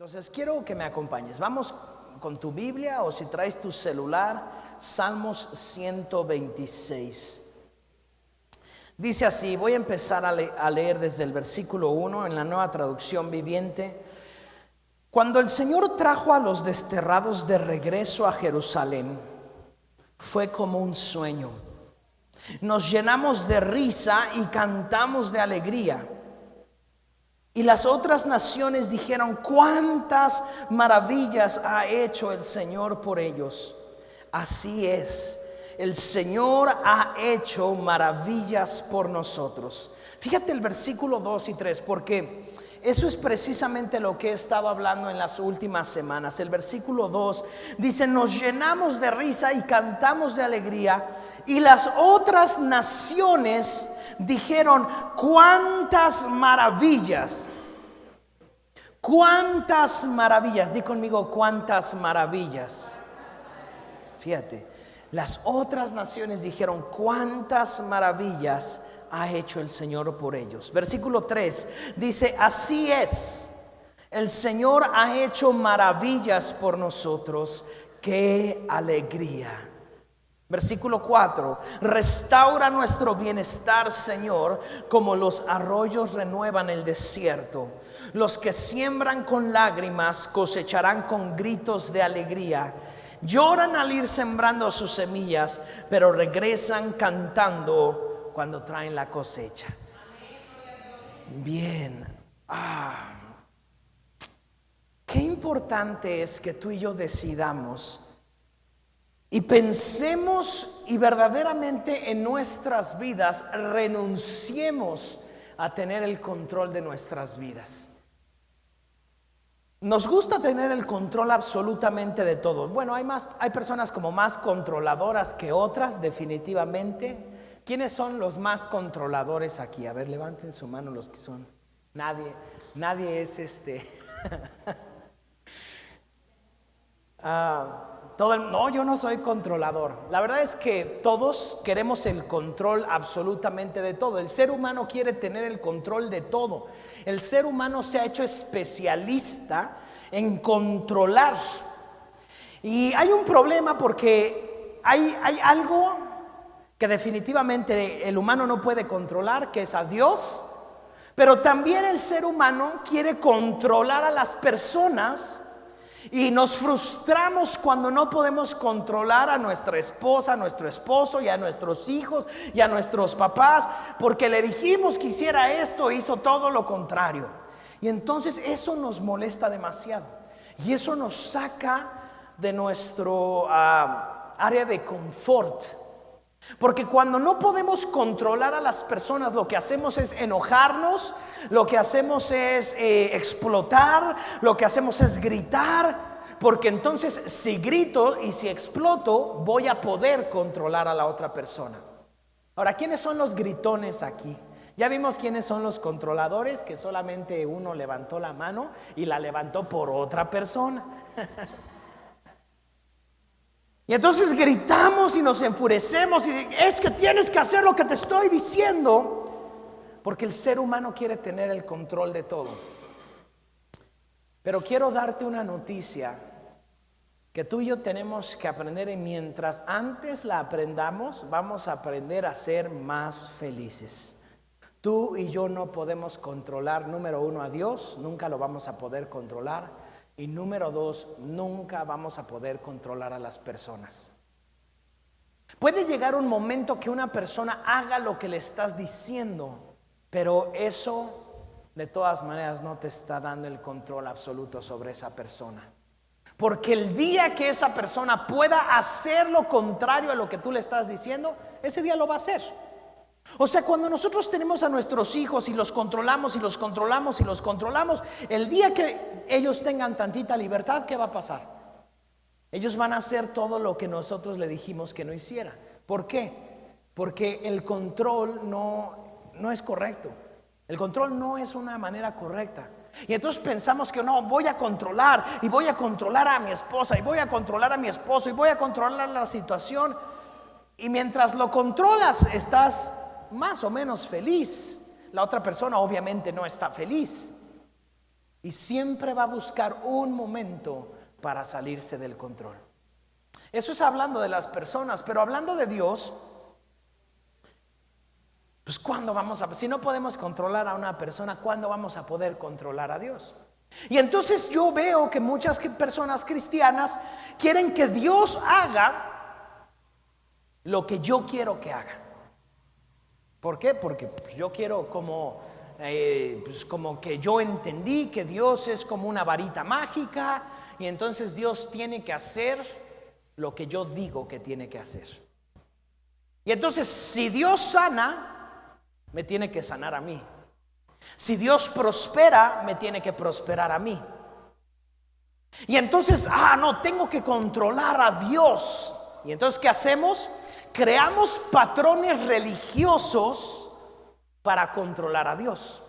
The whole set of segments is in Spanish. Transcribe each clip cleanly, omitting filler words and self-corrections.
Entonces quiero que me acompañes. Vamos con tu Biblia o si traes tu celular, Salmos 126. Dice así, voy a empezar a leer desde el versículo 1 en la Nueva Traducción Viviente. Cuando el Señor trajo a los desterrados de regreso a Jerusalén, fue como un sueño. Nos llenamos de risa y cantamos de alegría. Y las otras naciones dijeron: cuántas maravillas ha hecho el Señor por ellos. Así es, el Señor ha hecho maravillas por nosotros. Fíjate el versículo 2 y 3, porque eso es precisamente lo que he estado hablando en las últimas semanas. El versículo 2 dice: nos llenamos de risa y cantamos de alegría. Y las otras naciones dijeron: cuántas maravillas. Cuántas maravillas. Di conmigo: cuántas maravillas. Fíjate, las otras naciones dijeron: cuántas maravillas ha hecho el Señor por ellos. Versículo 3 dice: así es, el Señor ha hecho maravillas por nosotros. ¡Qué alegría! Versículo 4: restaura nuestro bienestar, Señor, como los arroyos renuevan el desierto. Los que siembran con lágrimas cosecharán con gritos de alegría. Lloran al ir sembrando sus semillas, pero regresan cantando cuando traen la cosecha. Bien. Qué importante es que tú y yo decidamos y pensemos y verdaderamente en nuestras vidas renunciemos a tener el control de nuestras vidas. Nos gusta tener el control absolutamente de todo. Bueno, hay personas como más controladoras que otras, definitivamente. ¿Quiénes son los más controladores aquí? A ver, levanten su mano los que son. Nadie es No, yo no soy controlador. La verdad es que todos queremos el control absolutamente de todo. El ser humano quiere tener el control de todo. El ser humano se ha hecho especialista en controlar. Y hay un problema porque hay algo que definitivamente el humano no puede controlar, que es a Dios. Pero también el ser humano quiere controlar a las personas. Y nos frustramos cuando no podemos controlar a nuestra esposa, a nuestro esposo y a nuestros hijos y a nuestros papás, porque le dijimos que hiciera esto e hizo todo lo contrario. Y entonces eso nos molesta demasiado. Y eso nos saca de nuestro área de confort. Porque cuando no podemos controlar a las personas, lo que hacemos es enojarnos, lo que hacemos es explotar, lo que hacemos es gritar. Porque entonces si grito y si exploto, voy a poder controlar a la otra persona. Ahora, ¿quiénes son los gritones aquí? Ya vimos quiénes son los controladores, que solamente uno levantó la mano y la levantó por otra persona. Y entonces gritamos y nos enfurecemos y es que tienes que hacer lo que te estoy diciendo, porque el ser humano quiere tener el control de todo. Pero quiero darte una noticia que tú y yo tenemos que aprender, y mientras antes la aprendamos, vamos a aprender a ser más felices. Tú y yo no podemos controlar, número uno, a Dios, nunca lo vamos a poder controlar. Y número dos, nunca vamos a poder controlar a las personas. Puede llegar un momento que una persona haga lo que le estás diciendo, pero eso de todas maneras no te está dando el control absoluto sobre esa persona. Porque el día que esa persona pueda hacer lo contrario a lo que tú le estás diciendo, ese día lo va a hacer. O sea, cuando nosotros tenemos a nuestros hijos y los controlamos y los controlamos y los controlamos, el día que ellos tengan tantita libertad, ¿qué va a pasar? Ellos van a hacer todo lo que nosotros le dijimos que no hiciera. ¿Por qué? Porque el control no es correcto. El control no es una manera correcta. Y entonces pensamos que no, voy a controlar y voy a controlar a mi esposa y voy a controlar a mi esposo y voy a controlar la situación. Y mientras lo controlas, estás más o menos feliz. La otra persona obviamente no está feliz. y siempre va a buscar un momento para salirse del control. Eso es hablando de las personas, pero hablando de Dios, pues ¿cuándo si no podemos controlar a una persona, ¿cuándo vamos a poder controlar a Dios? Y entonces yo veo que muchas personas cristianas quieren que Dios haga lo que yo quiero que haga. ¿Por qué? Porque pues, yo quiero como que yo entendí que Dios es como una varita mágica y entonces Dios tiene que hacer lo que yo digo que tiene que hacer. Y entonces si Dios sana, me tiene que sanar a mí. Si Dios prospera, me tiene que prosperar a mí. Y entonces, no, tengo que controlar a Dios. Y entonces, ¿qué hacemos? Creamos patrones religiosos para controlar a Dios.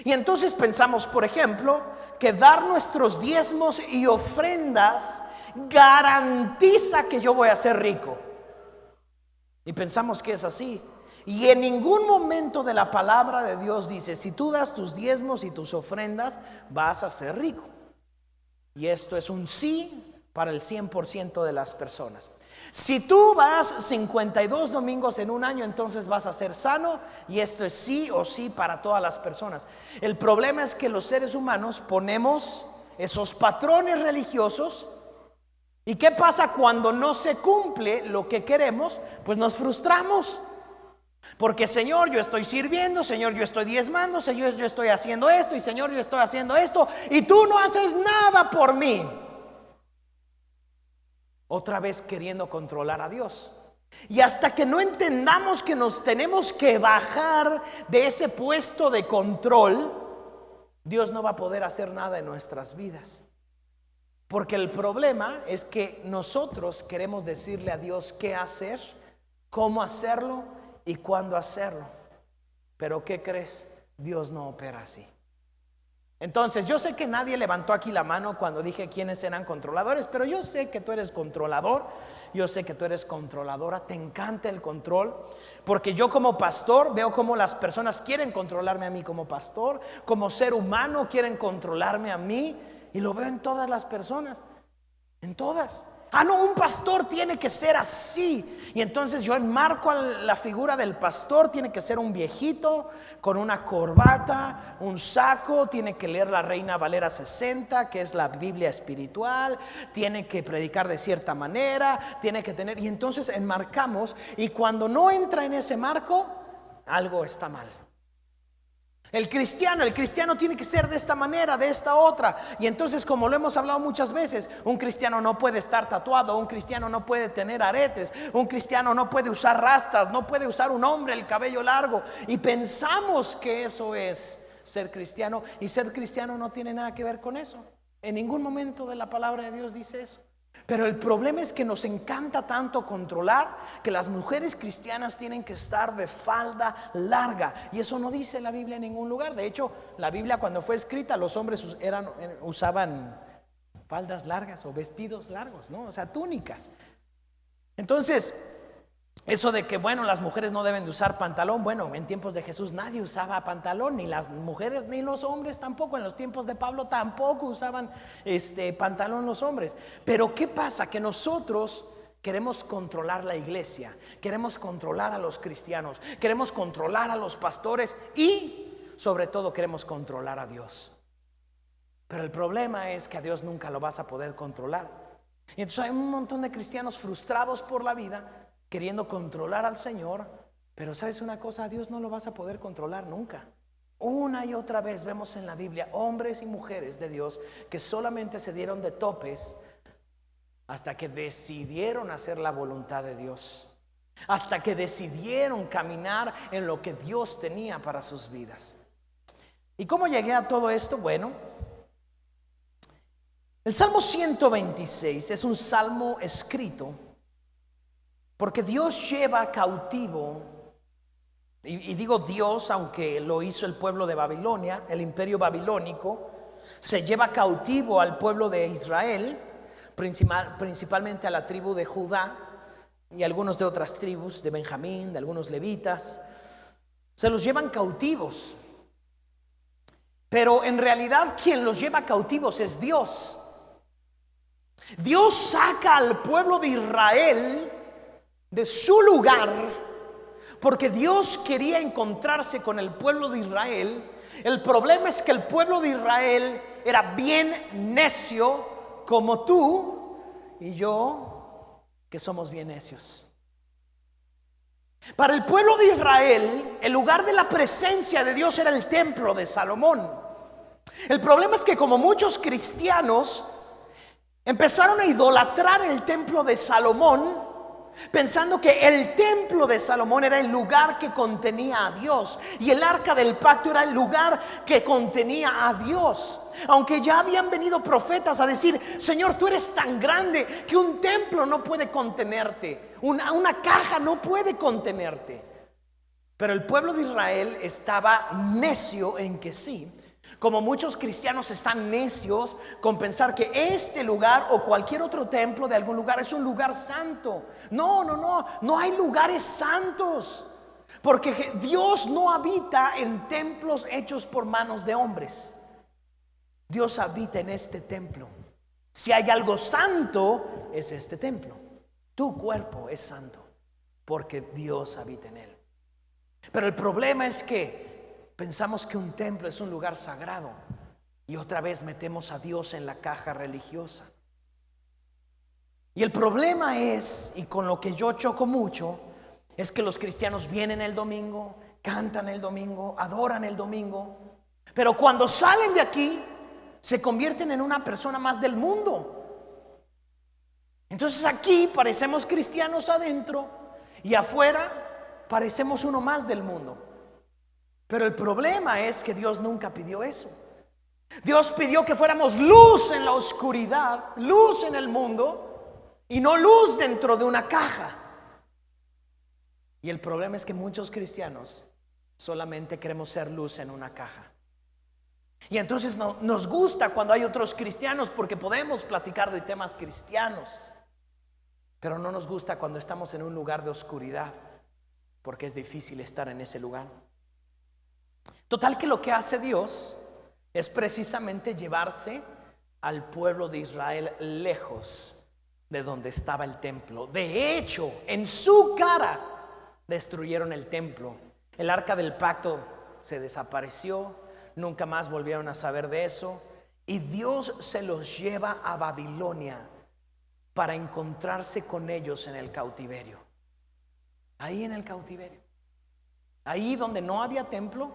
Y entonces pensamos, por ejemplo, que dar nuestros diezmos y ofrendas garantiza que yo voy a ser rico. Y pensamos que es así. Y en ningún momento de la palabra de Dios dice, si tú das tus diezmos y tus ofrendas, vas a ser rico. Y esto es un sí para el 100% de las personas. Si tú vas 52 domingos en un año, entonces vas a ser sano. Y esto es sí o sí para todas las personas. El problema es que los seres humanos ponemos esos patrones religiosos. ¿Y qué pasa cuando no se cumple lo que queremos? Pues nos frustramos. Porque Señor, yo estoy sirviendo, Señor, yo estoy diezmando, Señor, yo estoy haciendo esto, y Señor, yo estoy haciendo esto, y tú no haces nada por mí. Otra vez queriendo controlar a Dios. Y hasta que no entendamos que nos tenemos que bajar de ese puesto de control, Dios no va a poder hacer nada en nuestras vidas. Porque el problema es que nosotros queremos decirle a Dios qué hacer, cómo hacerlo y cuándo hacerlo. Pero ¿qué crees? Dios no opera así. Entonces yo sé que nadie levantó aquí la mano cuando dije quiénes eran controladores, pero yo sé que tú eres controlador, yo sé que tú eres controladora, te encanta el control, porque yo como pastor veo cómo las personas quieren controlarme a mí como pastor, como ser humano quieren controlarme a mí, y lo veo en todas las personas, en todas. No, un pastor tiene que ser así. Y entonces yo enmarco a la figura del pastor, tiene que ser un viejito con una corbata, un saco, tiene que leer la Reina Valera 60, que es la Biblia espiritual, tiene que predicar de cierta manera, tiene que tener, y entonces enmarcamos, y cuando no entra en ese marco, algo está mal. El cristiano tiene que ser de esta manera, de esta otra. Y entonces, como lo hemos hablado muchas veces, un cristiano no puede estar tatuado, un cristiano no puede tener aretes, un cristiano no puede usar rastas, no puede usar un hombre el cabello largo. Y pensamos que eso es ser cristiano, y ser cristiano no tiene nada que ver con eso. En ningún momento de la palabra de Dios dice eso. Pero el problema es que nos encanta tanto controlar que las mujeres cristianas tienen que estar de falda larga, y eso no dice la Biblia en ningún lugar. De hecho, la Biblia cuando fue escrita, los hombres usaban faldas largas o vestidos largos, ¿no? O sea, túnicas. Entonces, eso de que bueno, las mujeres no deben de usar pantalón, bueno, en tiempos de Jesús nadie usaba pantalón, ni las mujeres ni los hombres tampoco. En los tiempos de Pablo tampoco usaban pantalón los hombres. Pero ¿qué pasa? Que nosotros queremos controlar la iglesia, queremos controlar a los cristianos, queremos controlar a los pastores y sobre todo queremos controlar a Dios. Pero el problema es que a Dios nunca lo vas a poder controlar. Y entonces hay un montón de cristianos frustrados por la vida, queriendo controlar al Señor. Pero ¿sabes una cosa? A Dios no lo vas a poder controlar nunca. Una y otra vez vemos en la Biblia hombres y mujeres de Dios que solamente se dieron de topes hasta que decidieron hacer la voluntad de Dios, hasta que decidieron caminar en lo que Dios tenía para sus vidas. ¿Y cómo llegué a todo esto? Bueno, el Salmo 126 es un salmo escrito porque Dios lleva cautivo, y digo Dios aunque lo hizo el pueblo de Babilonia, el imperio babilónico, se lleva cautivo al pueblo de Israel, principalmente a la tribu de Judá y algunos de otras tribus, de Benjamín, de algunos levitas, se los llevan cautivos. Pero en realidad quien los lleva cautivos es Dios. Dios saca al pueblo de Israel de su lugar porque Dios quería encontrarse con el pueblo de Israel. El problema es que el pueblo de Israel era bien necio, como tú y yo, que somos bien necios. Para el pueblo de Israel, el lugar de la presencia de Dios era el templo de Salomón. El problema es que como muchos cristianos empezaron a idolatrar el templo de Salomón, pensando que el templo de Salomón era el lugar que contenía a Dios y el arca del pacto era el lugar que contenía a Dios. Aunque ya habían venido profetas a decir: Señor, tú eres tan grande que un templo no puede contenerte, una caja no puede contenerte. Pero el pueblo de Israel estaba necio en que sí. Como muchos cristianos están necios con pensar que este lugar o cualquier otro templo de algún lugar es un lugar santo. No hay lugares santos, porque Dios no habita en templos hechos por manos de hombres. Dios habita en este templo. Si hay algo santo, es este templo. Tu cuerpo es santo porque Dios habita en él. Pero el problema es que pensamos que un templo es un lugar sagrado y otra vez metemos a Dios en la caja religiosa. Y el problema es, y con lo que yo choco mucho, es que los cristianos vienen el domingo, cantan el domingo, adoran el domingo, pero cuando salen de aquí se convierten en una persona más del mundo. Entonces aquí parecemos cristianos adentro y afuera parecemos uno más del mundo. Pero el problema es que Dios nunca pidió eso. Dios pidió que fuéramos luz en la oscuridad, luz en el mundo, y no luz dentro de una caja. Y el problema es que muchos cristianos solamente queremos ser luz en una caja. Y entonces nos gusta cuando hay otros cristianos porque podemos platicar de temas cristianos, pero no nos gusta cuando estamos en un lugar de oscuridad porque es difícil estar en ese lugar. Total que lo que hace Dios es precisamente llevarse al pueblo de Israel lejos de donde estaba el templo. De hecho, en su cara destruyeron el templo. El arca del pacto se desapareció, nunca más volvieron a saber de eso, y Dios se los lleva a Babilonia para encontrarse con ellos en el cautiverio. Ahí en el cautiverio, ahí donde no había templo,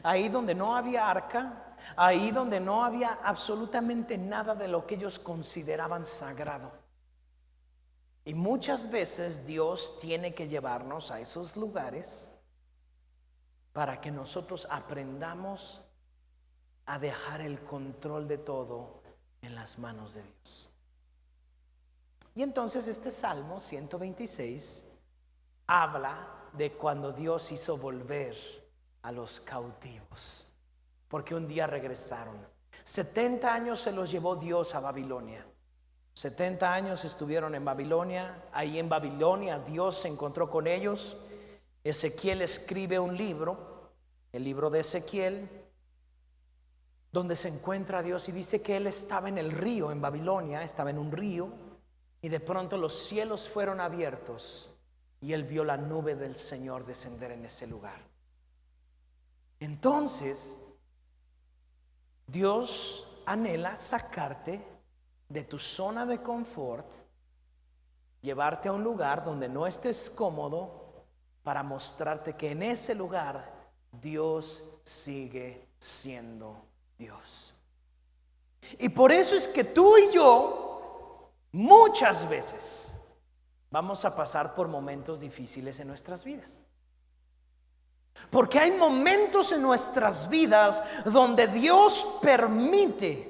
ahí donde no había arca, ahí donde no había absolutamente nada de lo que ellos consideraban sagrado. Y muchas veces Dios tiene que llevarnos a esos lugares para que nosotros aprendamos a dejar el control de todo en las manos de Dios. Y entonces este Salmo 126 habla de cuando Dios hizo volver a los cautivos, porque un día regresaron. 70 años se los llevó Dios a Babilonia. 70 años estuvieron en Babilonia. Ahí en Babilonia Dios se encontró con ellos. Ezequiel escribe un libro, el libro de Ezequiel, donde se encuentra a Dios y dice que él estaba en el río en Babilonia, estaba en un río, y de pronto los cielos fueron abiertos y él vio la nube del Señor descender en ese lugar. Entonces, Dios anhela sacarte de tu zona de confort, llevarte a un lugar donde no estés cómodo, para mostrarte que en ese lugar Dios sigue siendo Dios. Y por eso es que tú y yo muchas veces vamos a pasar por momentos difíciles en nuestras vidas. Porque hay momentos en nuestras vidas donde Dios permite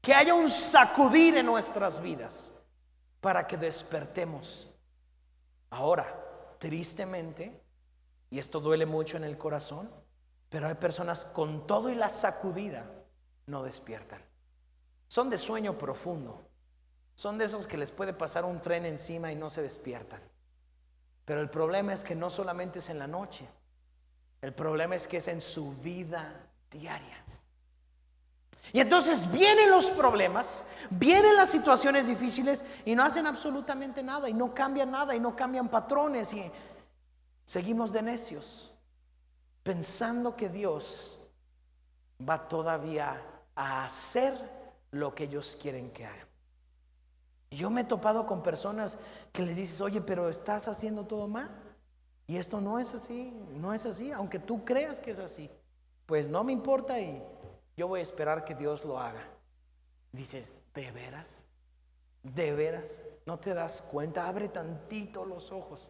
que haya un sacudir en nuestras vidas para que despertemos. Ahora, tristemente, y esto duele mucho en el corazón, pero hay personas con todo y la sacudida no despiertan. Son de sueño profundo. Son de esos que les puede pasar un tren encima y no se despiertan. Pero el problema es que no solamente es en la noche. El problema es que es en su vida diaria. Y entonces vienen los problemas, vienen las situaciones difíciles y no hacen absolutamente nada y no cambian nada y no cambian patrones y seguimos de necios, pensando que Dios va todavía a hacer lo que ellos quieren que haga. Y yo me he topado con personas que les dices, oye, pero estás haciendo todo mal y esto no es así, no es así, aunque tú creas que es así. Pues no me importa y yo voy a esperar que Dios lo haga. Dices, ¿de veras? ¿De veras? ¿No te das cuenta? Abre tantito los ojos.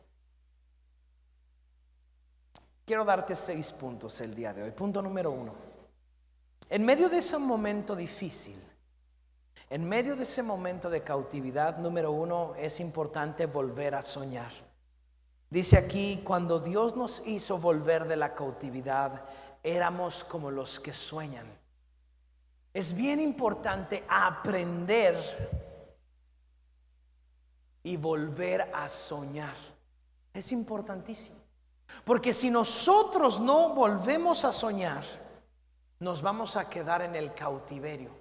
Quiero darte 6 puntos el día de hoy. Punto número 1. En medio de ese momento difícil, en medio de ese momento de cautividad, número 1, es importante volver a soñar. Dice aquí, cuando Dios nos hizo volver de la cautividad, éramos como los que sueñan. Es bien importante aprender y volver a soñar. Es importantísimo. Porque si nosotros no volvemos a soñar, nos vamos a quedar en el cautiverio.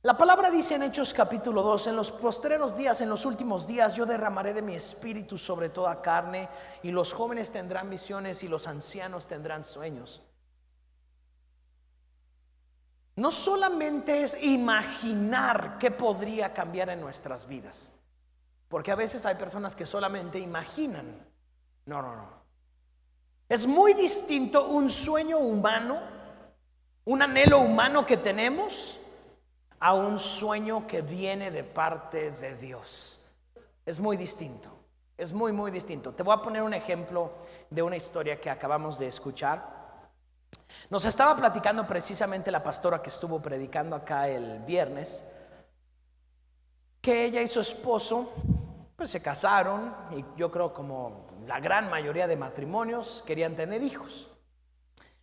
La palabra dice en Hechos capítulo 2, en los postreros días, en los últimos días, yo derramaré de mi espíritu sobre toda carne, y los jóvenes tendrán visiones y los ancianos tendrán sueños. No solamente es imaginar qué podría cambiar en nuestras vidas, porque a veces hay personas que solamente imaginan. No. Es muy distinto un sueño humano, un anhelo humano que tenemos, a un sueño que viene de parte de Dios. Es muy distinto. Es muy distinto. Te voy a poner un ejemplo de una historia que acabamos de escuchar. Nos estaba platicando precisamente la pastora que estuvo predicando acá el viernes, que ella y su esposo pues se casaron, y yo creo como la gran mayoría de matrimonios querían tener hijos.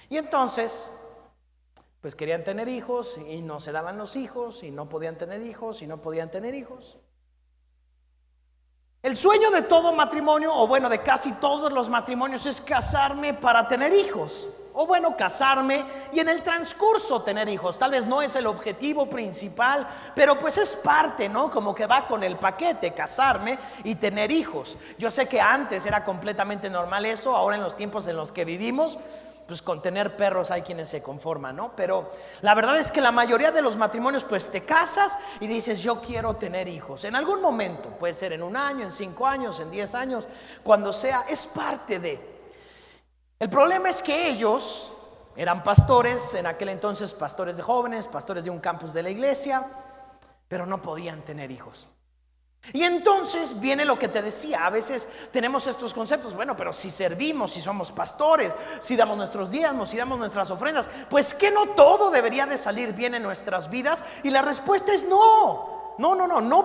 Y entonces pues querían tener hijos y no se daban los hijos, y no podían tener hijos y no podían tener hijos. El sueño de todo matrimonio, o bueno, de casi todos los matrimonios, es casarme para tener hijos. O bueno, casarme y en el transcurso tener hijos. Tal vez no es el objetivo principal, pero pues es parte, ¿no? Como que va con el paquete, casarme y tener hijos. Yo sé que antes era completamente normal eso, ahora en los tiempos en los que vivimos, pues con tener perros hay quienes se conforman, ¿no? Pero la verdad es que la mayoría de los matrimonios, pues te casas y dices, yo quiero tener hijos. En algún momento, puede ser en 1 año, en 5 años, en 10 años, cuando sea, es parte de. El problema es que ellos eran pastores, en aquel entonces pastores de jóvenes, pastores de un campus de la iglesia, pero no podían tener hijos. Y entonces viene lo que te decía, a veces tenemos estos conceptos, bueno, pero si servimos, si somos pastores, si damos nuestros diezmos, si damos nuestras ofrendas, pues que no todo debería de salir bien en nuestras vidas. Y la respuesta es no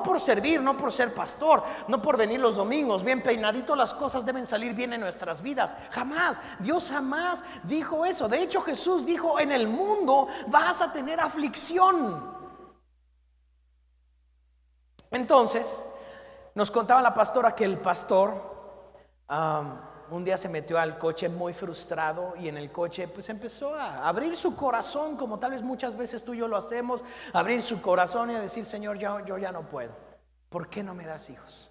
por servir, no por ser pastor, no por venir los domingos bien peinadito, las cosas deben salir bien en nuestras vidas. Jamás, Dios jamás dijo eso. De hecho, Jesús dijo, en el mundo vas a tener aflicción. Entonces, nos contaba la pastora que el pastor un día se metió al coche muy frustrado, y en el coche pues empezó a abrir su corazón, como tal vez muchas veces tú y yo lo hacemos, abrir su corazón y a decir, Señor, yo ya no puedo. ¿Por qué no me das hijos?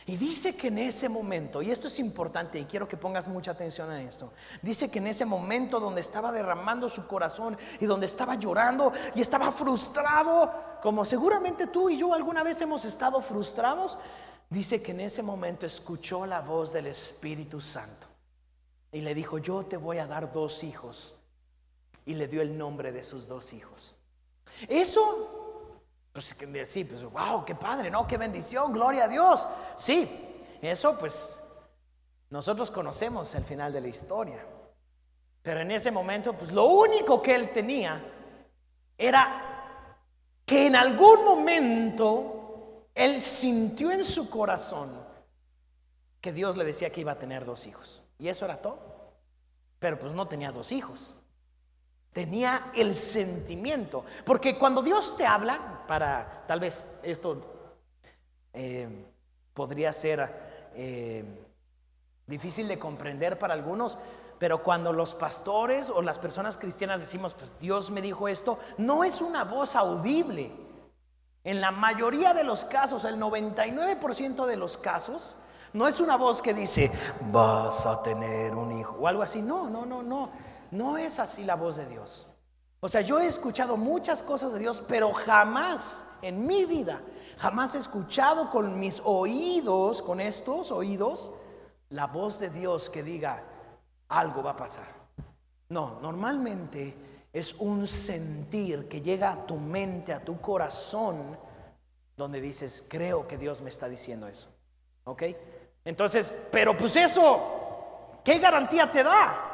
Y dice que en ese momento, y esto es importante y quiero que pongas mucha atención a esto, dice que en ese momento donde estaba derramando su corazón y donde estaba llorando y estaba frustrado, como seguramente tú y yo alguna vez hemos estado frustrados, dice que en ese momento escuchó la voz del Espíritu Santo y le dijo, yo te voy a dar 2 hijos, y le dio el nombre de sus 2 hijos. Eso, pues sí, pues wow, qué padre, ¿no? Qué bendición, gloria a Dios. Sí, eso pues nosotros conocemos el final de la historia. Pero en ese momento, pues lo único que él tenía era que en algún momento él sintió en su corazón que Dios le decía que iba a tener 2 hijos. Y eso era todo. Pero pues no tenía 2 hijos. Tenía el sentimiento. Porque cuando Dios te habla, para tal vez esto podría ser difícil de comprender para algunos, Pero cuando los pastores o las personas cristianas decimos, pues Dios me dijo esto, no es una voz audible. En la mayoría de los casos, el 99% de los casos, no es una voz que dice, vas a tener un hijo o algo así. No es así la voz de Dios. O sea, yo he escuchado muchas cosas de Dios, pero jamás en mi vida, jamás he escuchado con mis oídos, con estos oídos, la voz de Dios que diga, algo va a pasar. No, normalmente es un sentir que llega a tu mente, a tu corazón, donde dices, creo que Dios me está diciendo eso. ¿Ok? Entonces, pero pues eso, ¿qué garantía te da?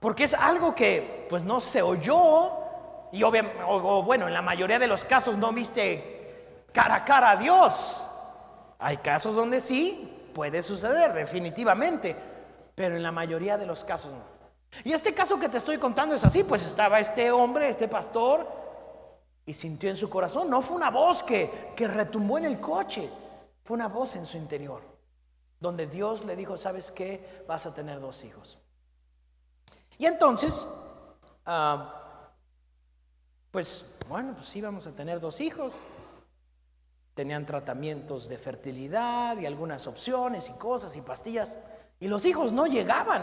Porque es algo que pues no se oyó y bueno, en la mayoría de los casos no viste cara a cara a Dios. Hay casos donde sí puede suceder, definitivamente, pero en la mayoría de los casos no. Y este caso que te estoy contando es así, pues estaba este hombre, este pastor, y sintió en su corazón, no fue una voz que retumbó en el coche, fue una voz en su interior, donde Dios le dijo, ¿sabes qué? Vas a tener 2 hijos. Y entonces, pues sí, vamos a tener 2 hijos. Tenían tratamientos de fertilidad y algunas opciones y cosas y pastillas, y los hijos no llegaban.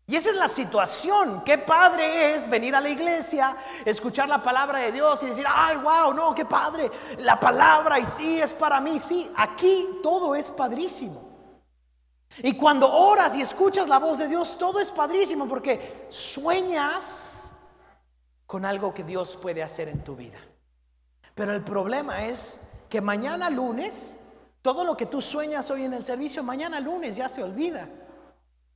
Y esa es la situación. Qué padre es venir a la iglesia, escuchar la palabra de Dios y decir, ay, wow, no, qué padre la palabra, y sí, es para mí. Sí, aquí todo es padrísimo. Y cuando oras y escuchas la voz de Dios, todo es padrísimo, porque sueñas con algo que Dios puede hacer en tu vida. Pero el problema es que mañana lunes, todo lo que tú sueñas hoy en el servicio, mañana lunes ya se olvida.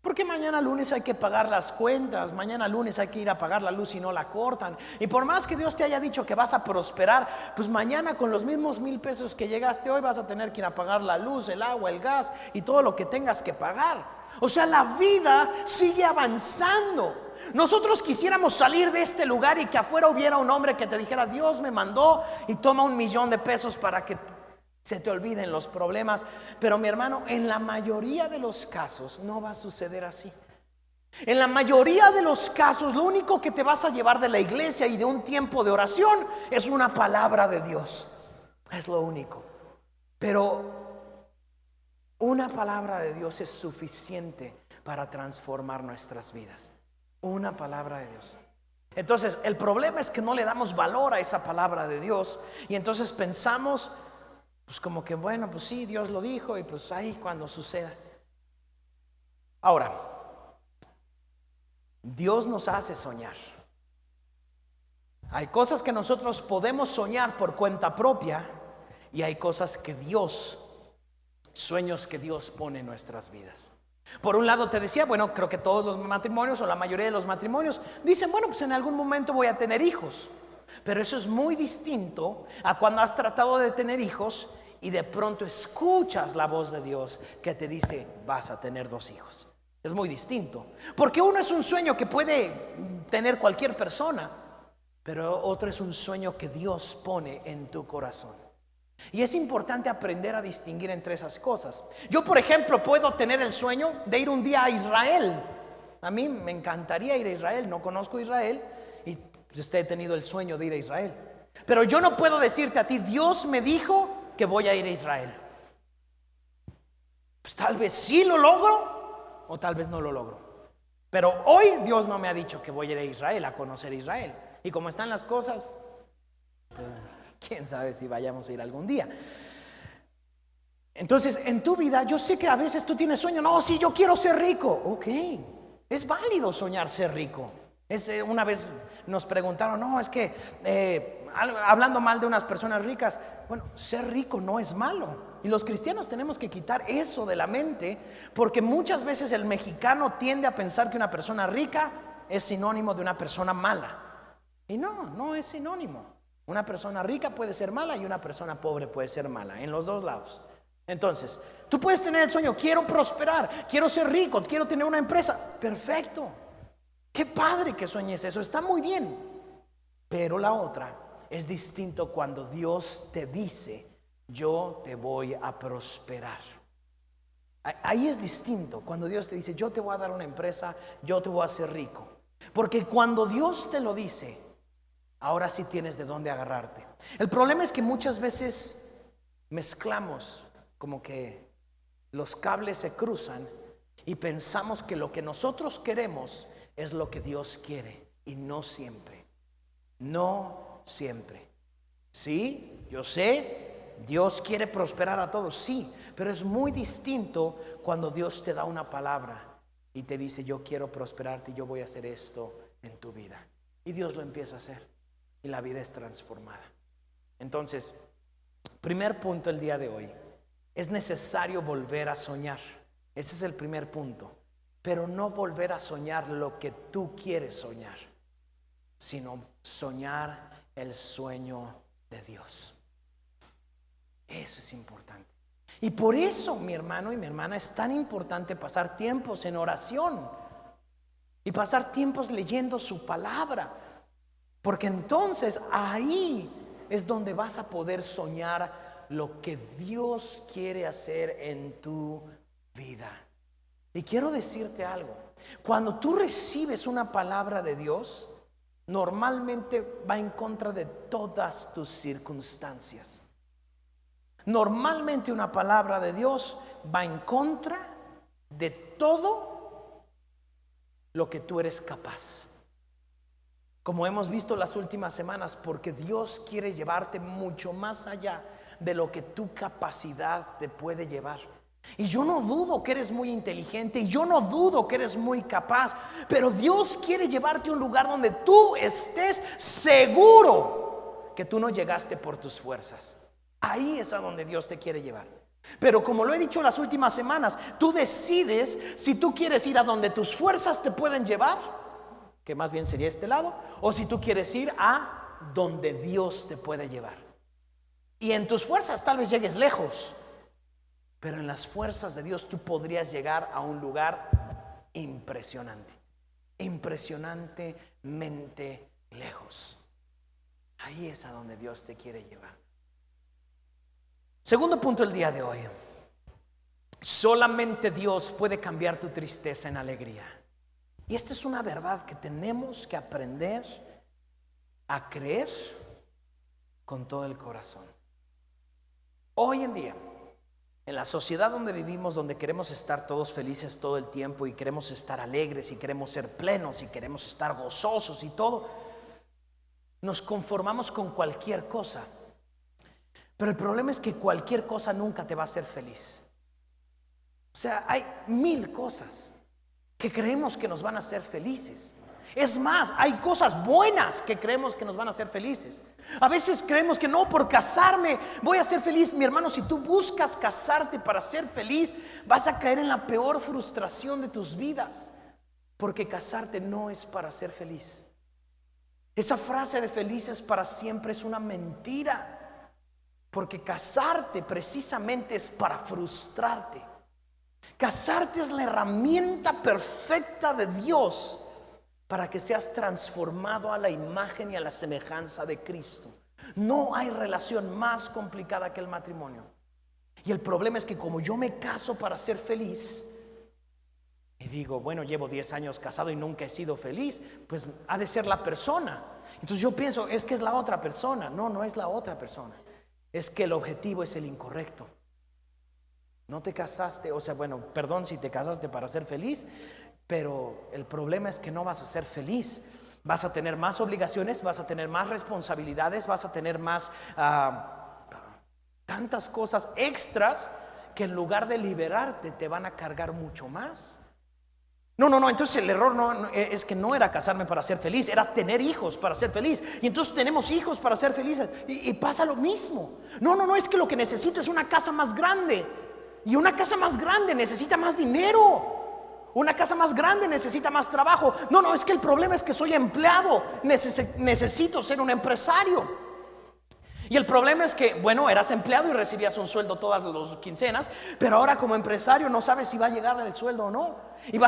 Porque mañana lunes hay que pagar las cuentas, mañana lunes hay que ir a pagar la luz y no la cortan. Y por más que Dios te haya dicho que vas a prosperar, pues mañana con los mismos 1,000 pesos que llegaste hoy vas a tener que ir a pagar la luz, el agua, el gas y todo lo que tengas que pagar. O sea, la vida sigue avanzando. Nosotros quisiéramos salir de este lugar y que afuera hubiera un hombre que te dijera, Dios me mandó y toma 1,000,000 de pesos para que se te olviden los problemas. Pero mi hermano, en la mayoría de los casos no va a suceder así. En la mayoría de los casos lo único que te vas a llevar de la iglesia y de un tiempo de oración es una palabra de Dios. Es lo único. Pero una palabra de Dios es suficiente para transformar nuestras vidas. Una palabra de Dios. Entonces el problema es que no le damos valor a esa palabra de Dios, y entonces pensamos pues como que bueno, pues sí, Dios lo dijo, y pues ahí cuando suceda. Ahora, Dios nos hace soñar. Hay cosas que nosotros podemos soñar por cuenta propia, y hay cosas que sueños que Dios pone en nuestras vidas. Por un lado te decía, bueno, creo que todos los matrimonios o la mayoría de los matrimonios dicen, bueno, pues en algún momento voy a tener hijos. Pero eso es muy distinto a cuando has tratado de tener hijos y de pronto escuchas la voz de Dios que te dice, vas a tener 2 hijos. Es muy distinto, porque uno es un sueño que puede tener cualquier persona, pero otro es un sueño que Dios pone en tu corazón. Y es importante aprender a distinguir entre esas cosas. Yo, por ejemplo, puedo tener el sueño de ir un día a Israel. A mí me encantaría ir a Israel. No conozco Israel y he tenido el sueño de ir a Israel. Pero yo no puedo decirte a ti, Dios me dijo que voy a ir a Israel. Pues tal vez sí lo logro o tal vez no lo logro. Pero hoy Dios no me ha dicho que voy a ir a Israel, a conocer Israel. Y como están las cosas, pues quién sabe si vayamos a ir algún día. Entonces, en tu vida, yo sé que a veces tú tienes sueño. No, sí, yo quiero ser rico. Ok, es válido soñar ser rico. Una vez nos preguntaron, no, es que hablando mal de unas personas ricas. Bueno, ser rico no es malo. Y los cristianos tenemos que quitar eso de la mente, porque muchas veces el mexicano tiende a pensar que una persona rica es sinónimo de una persona mala. Y no es sinónimo. Una persona rica puede ser mala y una persona pobre puede ser mala, en los dos lados. Entonces, tú puedes tener el sueño, quiero prosperar, quiero ser rico, quiero tener una empresa. Perfecto. Qué padre que sueñes eso, está muy bien. Pero la otra es distinto cuando Dios te dice, yo te voy a prosperar. Ahí es distinto cuando Dios te dice, yo te voy a dar una empresa, yo te voy a hacer rico. Porque cuando Dios te lo dice, ahora sí tienes de dónde agarrarte. El problema es que muchas veces mezclamos, como que los cables se cruzan y pensamos que lo que nosotros queremos es lo que Dios quiere. Y no siempre. No siempre. Sí, yo sé, Dios quiere prosperar a todos, sí, pero es muy distinto cuando Dios te da una palabra y te dice, yo quiero prosperarte y yo voy a hacer esto en tu vida. Y Dios lo empieza a hacer y la vida es transformada. Entonces, primer punto el día de hoy, es necesario volver a soñar. Ese es el primer punto, pero no volver a soñar lo que tú quieres soñar, sino soñar el sueño de Dios. Eso es importante. Y por eso, mi hermano y mi hermana, es tan importante pasar tiempos en oración y pasar tiempos leyendo su palabra, porque entonces ahí es donde vas a poder soñar lo que Dios quiere hacer en tu vida. Y quiero decirte algo, cuando tú recibes una palabra de Dios, normalmente va en contra de todas tus circunstancias. Normalmente una palabra de Dios va en contra de todo lo que tú eres capaz. Como hemos visto las últimas semanas, porque Dios quiere llevarte mucho más allá de lo que tu capacidad te puede llevar. Y yo no dudo que eres muy inteligente, y yo no dudo que eres muy capaz, pero Dios quiere llevarte a un lugar donde tú estés seguro que tú no llegaste por tus fuerzas. Ahí es a donde Dios te quiere llevar. Pero como lo he dicho las últimas semanas, tú decides si tú quieres ir a donde tus fuerzas te pueden llevar, que más bien sería este lado, o si tú quieres ir a donde Dios te puede llevar. Y en tus fuerzas tal vez llegues lejos, pero en las fuerzas de Dios tú podrías llegar a un lugar impresionante, impresionantemente lejos. Ahí es a donde Dios te quiere llevar. Segundo punto el día de hoy, solamente Dios puede cambiar tu tristeza en alegría. Y esta es una verdad que tenemos que aprender a creer con todo el corazón. Hoy en día, en la sociedad donde vivimos, donde queremos estar todos felices todo el tiempo y queremos estar alegres y queremos ser plenos y queremos estar gozosos y todo, nos conformamos con cualquier cosa. Pero el problema es que cualquier cosa nunca te va a hacer feliz. O sea, hay 1000 cosas que creemos que nos van a hacer felices. Es más, hay cosas buenas que creemos que nos van a hacer felices. A veces creemos que no, por casarme voy a ser feliz. Mi hermano, si tú buscas casarte para ser feliz, vas a caer en la peor frustración de tus vidas, porque casarte no es para ser feliz. Esa frase de felices para siempre es una mentira, porque casarte precisamente es para frustrarte. Casarte es la herramienta perfecta de Dios para que seas transformado a la imagen y a la semejanza de Cristo. No hay relación más complicada que el matrimonio. Y el problema es que como yo me caso para ser feliz y digo, bueno, llevo 10 años casado y nunca he sido feliz, pues ha de ser la persona. Entonces yo pienso, es que es la otra persona. No, no es la otra persona. Es que el objetivo es el incorrecto. No te casaste, o sea, bueno, perdón si te casaste para ser feliz, pero el problema es que no vas a ser feliz. Vas a tener más obligaciones, vas a tener más responsabilidades, vas a tener más tantas cosas extras que en lugar de liberarte te van a cargar mucho más. No, entonces el error no es que no era casarme para ser feliz, era tener hijos para ser feliz. Y entonces tenemos hijos para ser felices y pasa lo mismo. No, es que lo que necesito es una casa más grande. Y una casa más grande necesita más dinero. Una casa más grande necesita más trabajo. No, es que el problema es que soy empleado. Necesito ser un empresario. Y el problema es que, bueno, eras empleado y recibías un sueldo todas las quincenas, pero ahora como empresario no sabes si va a llegar el sueldo o no. Y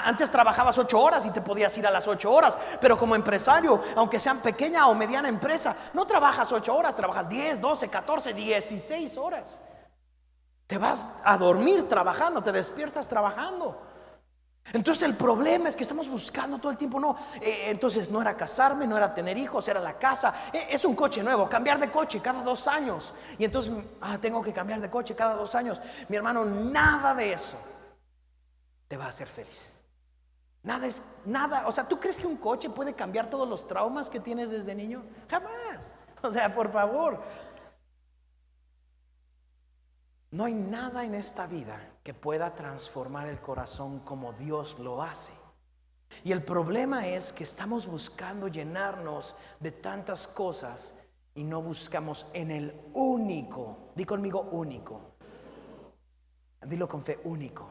antes trabajabas 8 horas y te podías ir a las 8 horas, pero como empresario, aunque sean pequeña o mediana empresa, no trabajas 8 horas, trabajas 10, 12, 14, 16 horas. Te vas a dormir trabajando, te despiertas trabajando. Entonces el problema es que estamos buscando todo el tiempo. Entonces no era casarme, no era tener hijos, era la casa. Es un coche nuevo, cambiar de coche cada 2 años. Y entonces tengo que cambiar de coche cada 2 años. Mi hermano, nada de eso te va a hacer feliz. Nada. O sea, ¿tú crees que un coche puede cambiar todos los traumas que tienes desde niño? Jamás. O sea, por favor. No hay nada en esta vida que pueda transformar el corazón como Dios lo hace. Y el problema es que estamos buscando llenarnos de tantas cosas y no buscamos en el único. Di conmigo único. Dilo con fe, único.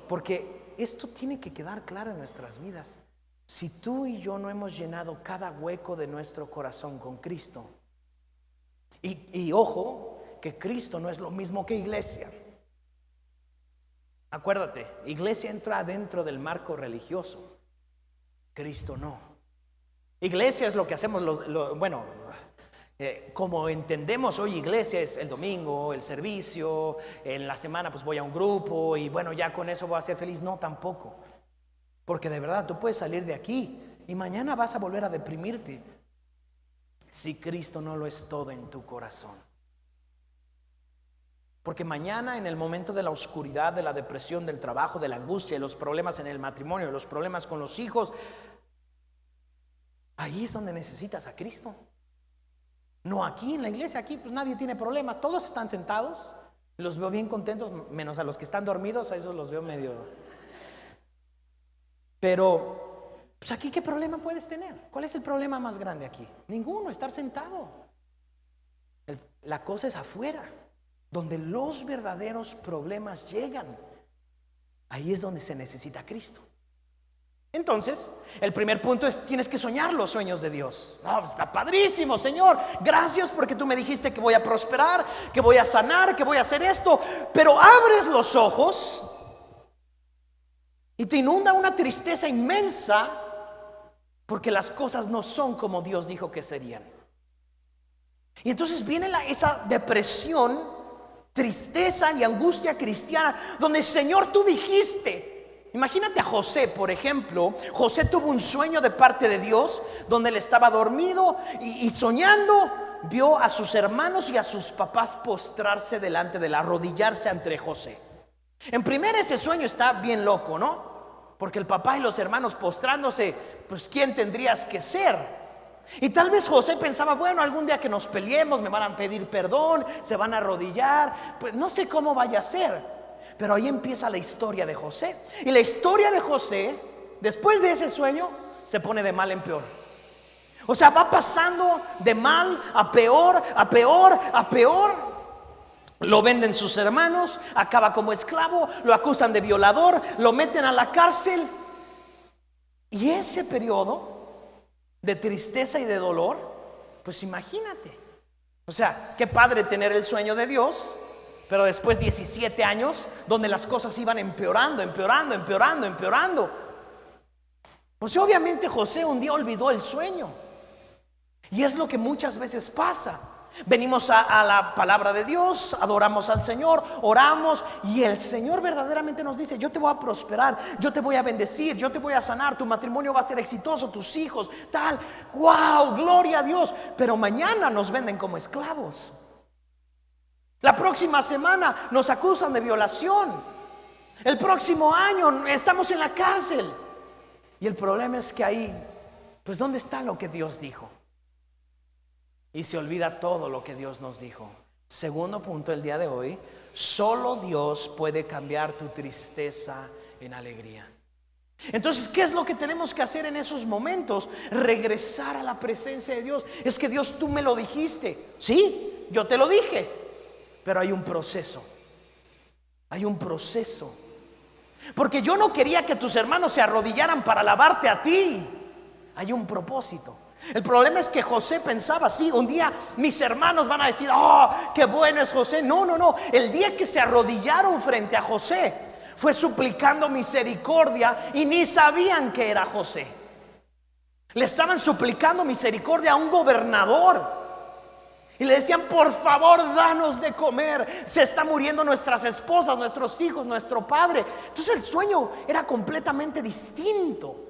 Porque esto tiene que quedar claro en nuestras vidas. Si tú y yo no hemos llenado cada hueco de nuestro corazón con Cristo, y ojo, que Cristo no es lo mismo que iglesia. Acuérdate, iglesia entra dentro del marco religioso, Cristo no. Iglesia es lo que hacemos, como entendemos hoy iglesia es el domingo, el servicio, en la semana pues voy a un grupo y bueno, ya con eso voy a ser feliz. No, tampoco. Porque de verdad tú puedes salir de aquí y mañana vas a volver a deprimirte si Cristo no lo es todo en tu corazón. Porque mañana, en el momento de la oscuridad, de la depresión, del trabajo, de la angustia, de los problemas en el matrimonio, los problemas con los hijos, ahí es donde necesitas a Cristo. No aquí en la iglesia. Aquí pues nadie tiene problemas, todos están sentados. Los veo bien contentos, menos a los que están dormidos. A esos los veo medio. Pero pues aquí, ¿qué problema puedes tener? ¿Cuál es el problema más grande aquí? Ninguno, estar sentado. La cosa es afuera, donde los verdaderos problemas llegan. Ahí es donde se necesita a Cristo. Entonces, el primer punto es: tienes que soñar los sueños de Dios. Está padrísimo, Señor, gracias porque tú me dijiste que voy a prosperar, que voy a sanar, que voy a hacer esto. Pero abres los ojos y te inunda una tristeza inmensa, porque las cosas no son como Dios dijo que serían. Y entonces viene esa depresión, tristeza y angustia cristiana, donde, Señor, tú dijiste. Imagínate a José, por ejemplo. José tuvo un sueño de parte de Dios, donde él estaba dormido y soñando, vio a sus hermanos y a sus papás postrarse delante de él, arrodillarse ante José. En primera, ese sueño está bien loco, ¿no? Porque el papá y los hermanos postrándose, pues ¿quién tendrías que ser? Y tal vez José pensaba, bueno, algún día que nos peleemos me van a pedir perdón, se van a arrodillar, pues no sé cómo vaya a ser. Pero ahí empieza la historia de José. Y la historia de José, después de ese sueño, se pone de mal en peor. O sea, va pasando de mal a peor, a peor, a peor. Lo venden sus hermanos, acaba como esclavo, lo acusan de violador, lo meten a la cárcel. Y ese periodo de tristeza y de dolor, pues imagínate. O sea, qué padre tener el sueño de Dios, pero después 17 años donde las cosas iban empeorando. Pues obviamente José un día olvidó el sueño. Y es lo que muchas veces pasa. Venimos a la palabra de Dios, adoramos al Señor, oramos, y el Señor verdaderamente nos dice: yo te voy a prosperar, yo te voy a bendecir, yo te voy a sanar, tu matrimonio va a ser exitoso, tus hijos, tal. ¡Wow! Gloria a Dios. Pero mañana nos venden como esclavos. La próxima semana nos acusan de violación. El próximo año estamos en la cárcel. Y el problema es que ahí, pues ¿dónde está lo que Dios dijo? Y se olvida todo lo que Dios nos dijo. Segundo punto el día de hoy: solo Dios puede cambiar tu tristeza en alegría. Entonces, ¿qué es lo que tenemos que hacer en esos momentos? Regresar a la presencia de Dios. Es que Dios, tú me lo dijiste. Sí, yo te lo dije, pero hay un proceso. Hay un proceso. Porque yo no quería que tus hermanos se arrodillaran para alabarte a ti. Hay un propósito. El problema es que José pensaba: sí, un día mis hermanos van a decir: oh, qué bueno es José. No. El día que se arrodillaron frente a José, fue suplicando misericordia, y ni sabían que era José. Le estaban suplicando misericordia a un gobernador. Y le decían, por favor, danos de comer. Se está muriendo nuestras esposas, nuestros hijos, nuestro padre. Entonces el sueño era completamente distinto.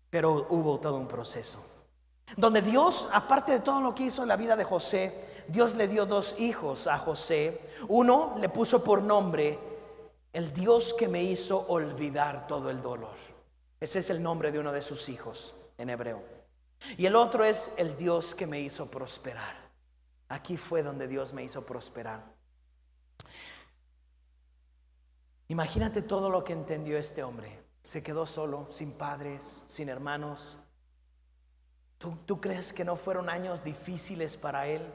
Pero hubo todo un proceso donde Dios, aparte de todo lo que hizo en la vida de José, Dios le dio 2 hijos a José. Uno le puso por nombre el Dios que me hizo olvidar todo el dolor. Ese es el nombre de uno de sus hijos en hebreo. Y el otro es el Dios que me hizo prosperar. Aquí fue donde Dios me hizo prosperar. Imagínate todo lo que entendió este hombre. Se quedó solo, sin padres, sin hermanos. ¿Tú crees que no fueron años difíciles para él?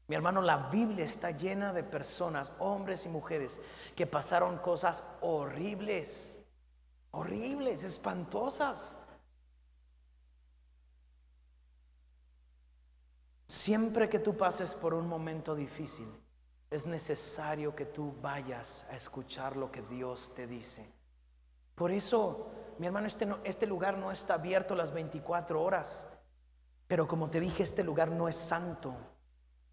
Mi hermano, la Biblia está llena de personas, hombres y mujeres, que pasaron cosas horribles, horribles, espantosas. Siempre que tú pases por un momento difícil, es necesario que tú vayas a escuchar lo que Dios te dice. Por eso, mi hermano, este lugar no está abierto las 24 horas. Pero como te dije, este lugar no es santo.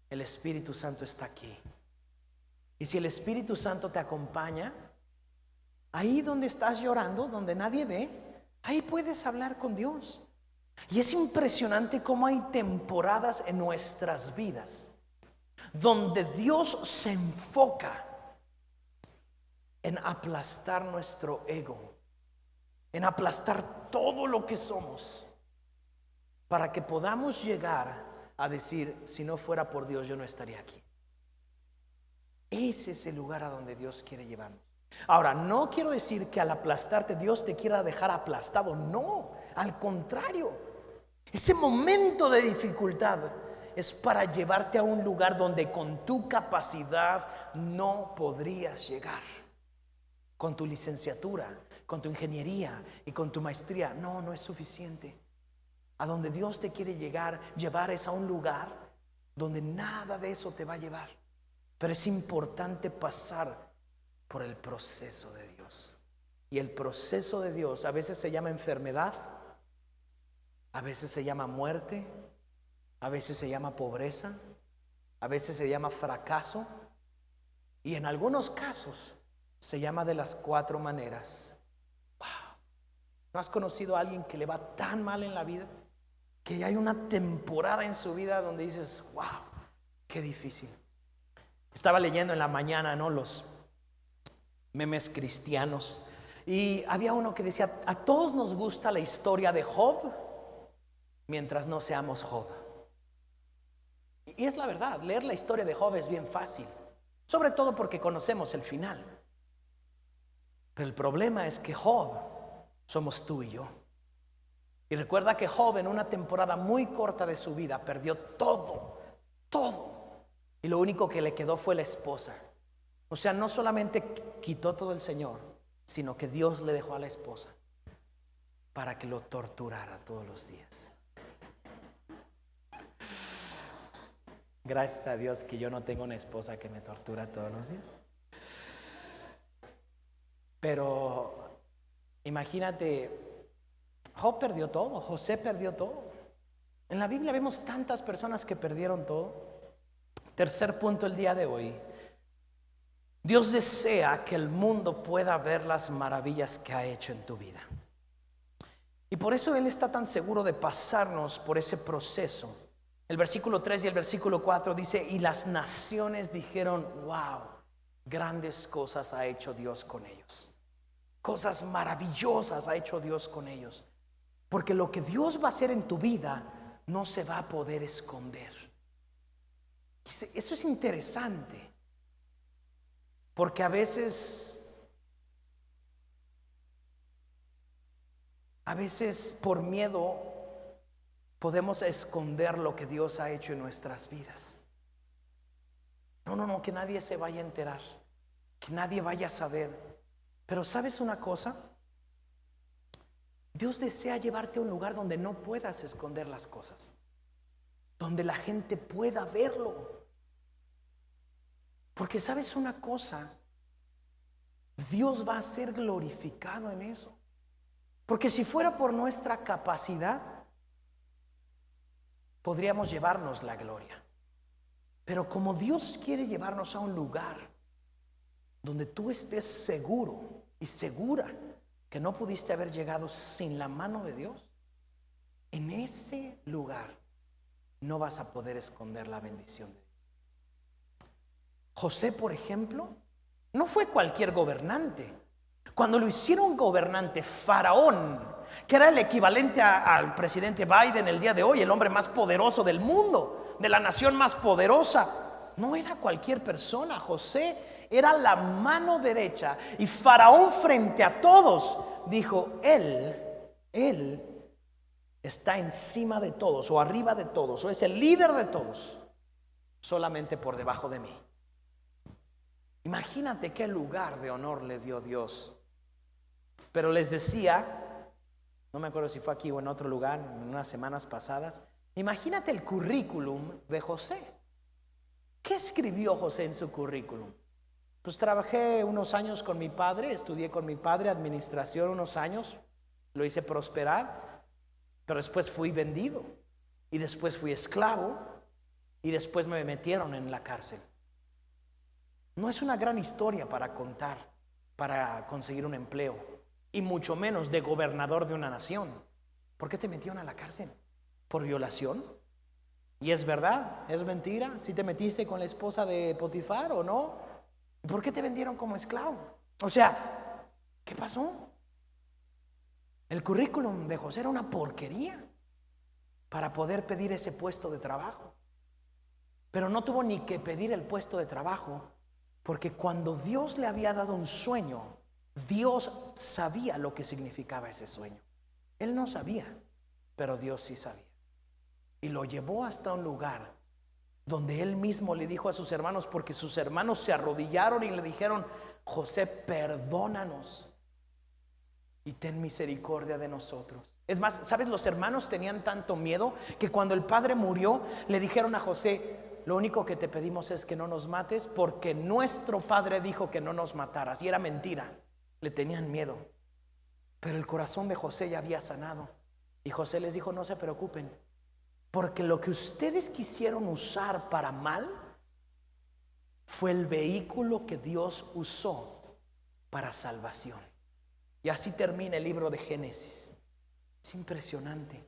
El Espíritu Santo está aquí. Y si el Espíritu Santo te acompaña, ahí donde estás llorando, donde nadie ve, ahí puedes hablar con Dios. Y es impresionante cómo hay temporadas en nuestras vidas donde Dios se enfoca en aplastar nuestro ego, en aplastar todo lo que somos, para que podamos llegar a decir, si no fuera por Dios yo no estaría aquí. Ese es el lugar a donde Dios quiere llevarnos. Ahora, no quiero decir que al aplastarte Dios te quiera dejar aplastado. No, al contrario. Ese momento de dificultad es para llevarte a un lugar donde con tu capacidad no podrías llegar. Con tu licenciatura, con tu ingeniería y con tu maestría, no es suficiente. A donde Dios te quiere llevar es a un lugar donde nada de eso te va a llevar. Pero es importante pasar por el proceso de Dios. Y el proceso de Dios a veces se llama enfermedad, a veces se llama muerte, a veces se llama pobreza, a veces se llama fracaso, y en algunos casos se llama de las 4 maneras. Wow. ¿No has conocido a alguien que le va tan mal en la vida? Que hay una temporada en su vida donde dices, wow, qué difícil. Estaba leyendo en la mañana, los memes cristianos, y había uno que decía, a todos nos gusta la historia de Job, mientras no seamos Job. Y es la verdad, leer la historia de Job es bien fácil, sobre todo porque conocemos el final. Pero el problema es que Job somos tú y yo. Y recuerda que Job en una temporada muy corta de su vida perdió todo. Y lo único que le quedó fue la esposa. O sea, no solamente quitó todo el Señor, sino que Dios le dejó a la esposa para que lo torturara todos los días. Gracias a Dios que yo no tengo una esposa que me tortura todos los días. Pero imagínate, Job perdió todo, José perdió todo. En la Biblia vemos tantas personas que perdieron todo. Tercer punto el día de hoy. Dios desea que el mundo pueda ver las maravillas que ha hecho en tu vida. Y por eso Él está tan seguro de pasarnos por ese proceso. El versículo 3 y el versículo 4 dice, y las naciones dijeron, wow, grandes cosas ha hecho Dios con ellos. Cosas maravillosas ha hecho Dios con ellos. Porque lo que Dios va a hacer en tu vida no se va a poder esconder. Eso es interesante. Porque a veces por miedo podemos esconder lo que Dios ha hecho en nuestras vidas. No, que nadie se vaya a enterar, que nadie vaya a saber. Pero ¿sabes una cosa? Dios desea llevarte a un lugar donde no puedas esconder las cosas, donde la gente pueda verlo. Porque ¿sabes una cosa? Dios va a ser glorificado en eso. Porque si fuera por nuestra capacidad, podríamos llevarnos la gloria. Pero como Dios quiere llevarnos a un lugar donde tú estés seguro y segura que no pudiste haber llegado sin la mano de Dios, en ese lugar no vas a poder esconder la bendición de Dios. José, por ejemplo, no fue cualquier gobernante. Cuando lo hicieron gobernante, Faraón, que era el equivalente al presidente Biden el día de hoy, el hombre más poderoso del mundo, de la nación más poderosa, no era cualquier persona. José era la mano derecha, y Faraón frente a todos dijo: él está encima de todos, o arriba de todos, o es el líder de todos, solamente por debajo de mí. Imagínate qué lugar de honor le dio Dios. Pero les decía, no me acuerdo si fue aquí o en otro lugar, en unas semanas pasadas, imagínate el currículum de José. ¿Qué escribió José en su currículum? Pues trabajé unos años con mi padre, estudié con mi padre administración unos años, lo hice prosperar, pero después fui vendido, y después fui esclavo, y después me metieron en la cárcel. No es una gran historia para contar, para conseguir un empleo, y mucho menos de gobernador de una nación. ¿Por qué te metieron a la cárcel? ¿Por violación? ¿Y es verdad? ¿Es mentira? ¿Si te metiste con la esposa de Potifar o no? ¿Y por qué te vendieron como esclavo? O sea, ¿qué pasó? El currículum de José era una porquería para poder pedir ese puesto de trabajo. Pero no tuvo ni que pedir el puesto de trabajo, porque cuando Dios le había dado un sueño, Dios sabía lo que significaba ese sueño. Él no sabía, pero Dios sí sabía. Y lo llevó hasta un lugar donde él mismo le dijo a sus hermanos, porque sus hermanos se arrodillaron y le dijeron: José, perdónanos y ten misericordia de nosotros. Es más, ¿sabes? Los hermanos tenían tanto miedo que cuando el padre murió, le dijeron a José: lo único que te pedimos es que no nos mates, porque nuestro padre dijo que no nos mataras. Y era mentira, le tenían miedo. Pero el corazón de José ya había sanado, y José les dijo: no se preocupen, porque lo que ustedes quisieron usar para mal fue el vehículo que Dios usó para salvación. Y así termina el libro de Génesis. Es impresionante,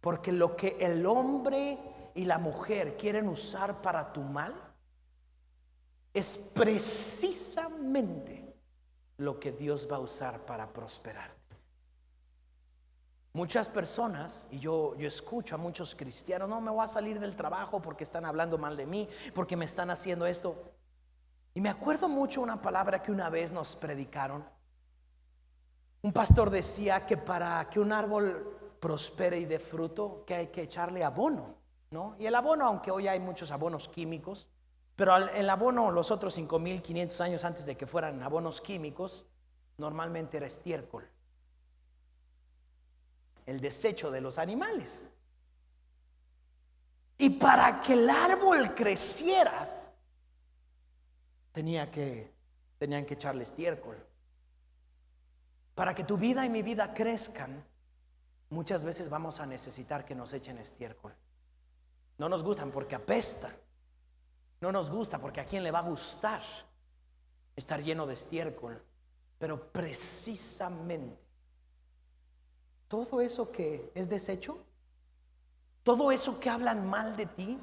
porque lo que el hombre y la mujer quieren usar para tu mal es precisamente lo que Dios va a usar para prosperarte. Muchas personas, y yo escucho a muchos cristianos: no, me voy a salir del trabajo porque están hablando mal de mí, porque me están haciendo esto. Y me acuerdo mucho una palabra que una vez nos predicaron. Un pastor decía que para que un árbol prospere y dé fruto, que hay que echarle abono, ¿no? Y el abono, aunque hoy hay muchos abonos químicos, pero el abono, los otros 5,500 años antes de que fueran abonos químicos, normalmente era estiércol, el desecho de los animales. Y para que el árbol creciera, tenían que echarle estiércol. Para que tu vida y mi vida crezcan, muchas veces vamos a necesitar que nos echen estiércol. No nos gustan porque apesta. No nos gusta porque a quién le va a gustar estar lleno de estiércol. Pero precisamente todo eso que es desecho, todo eso que hablan mal de ti,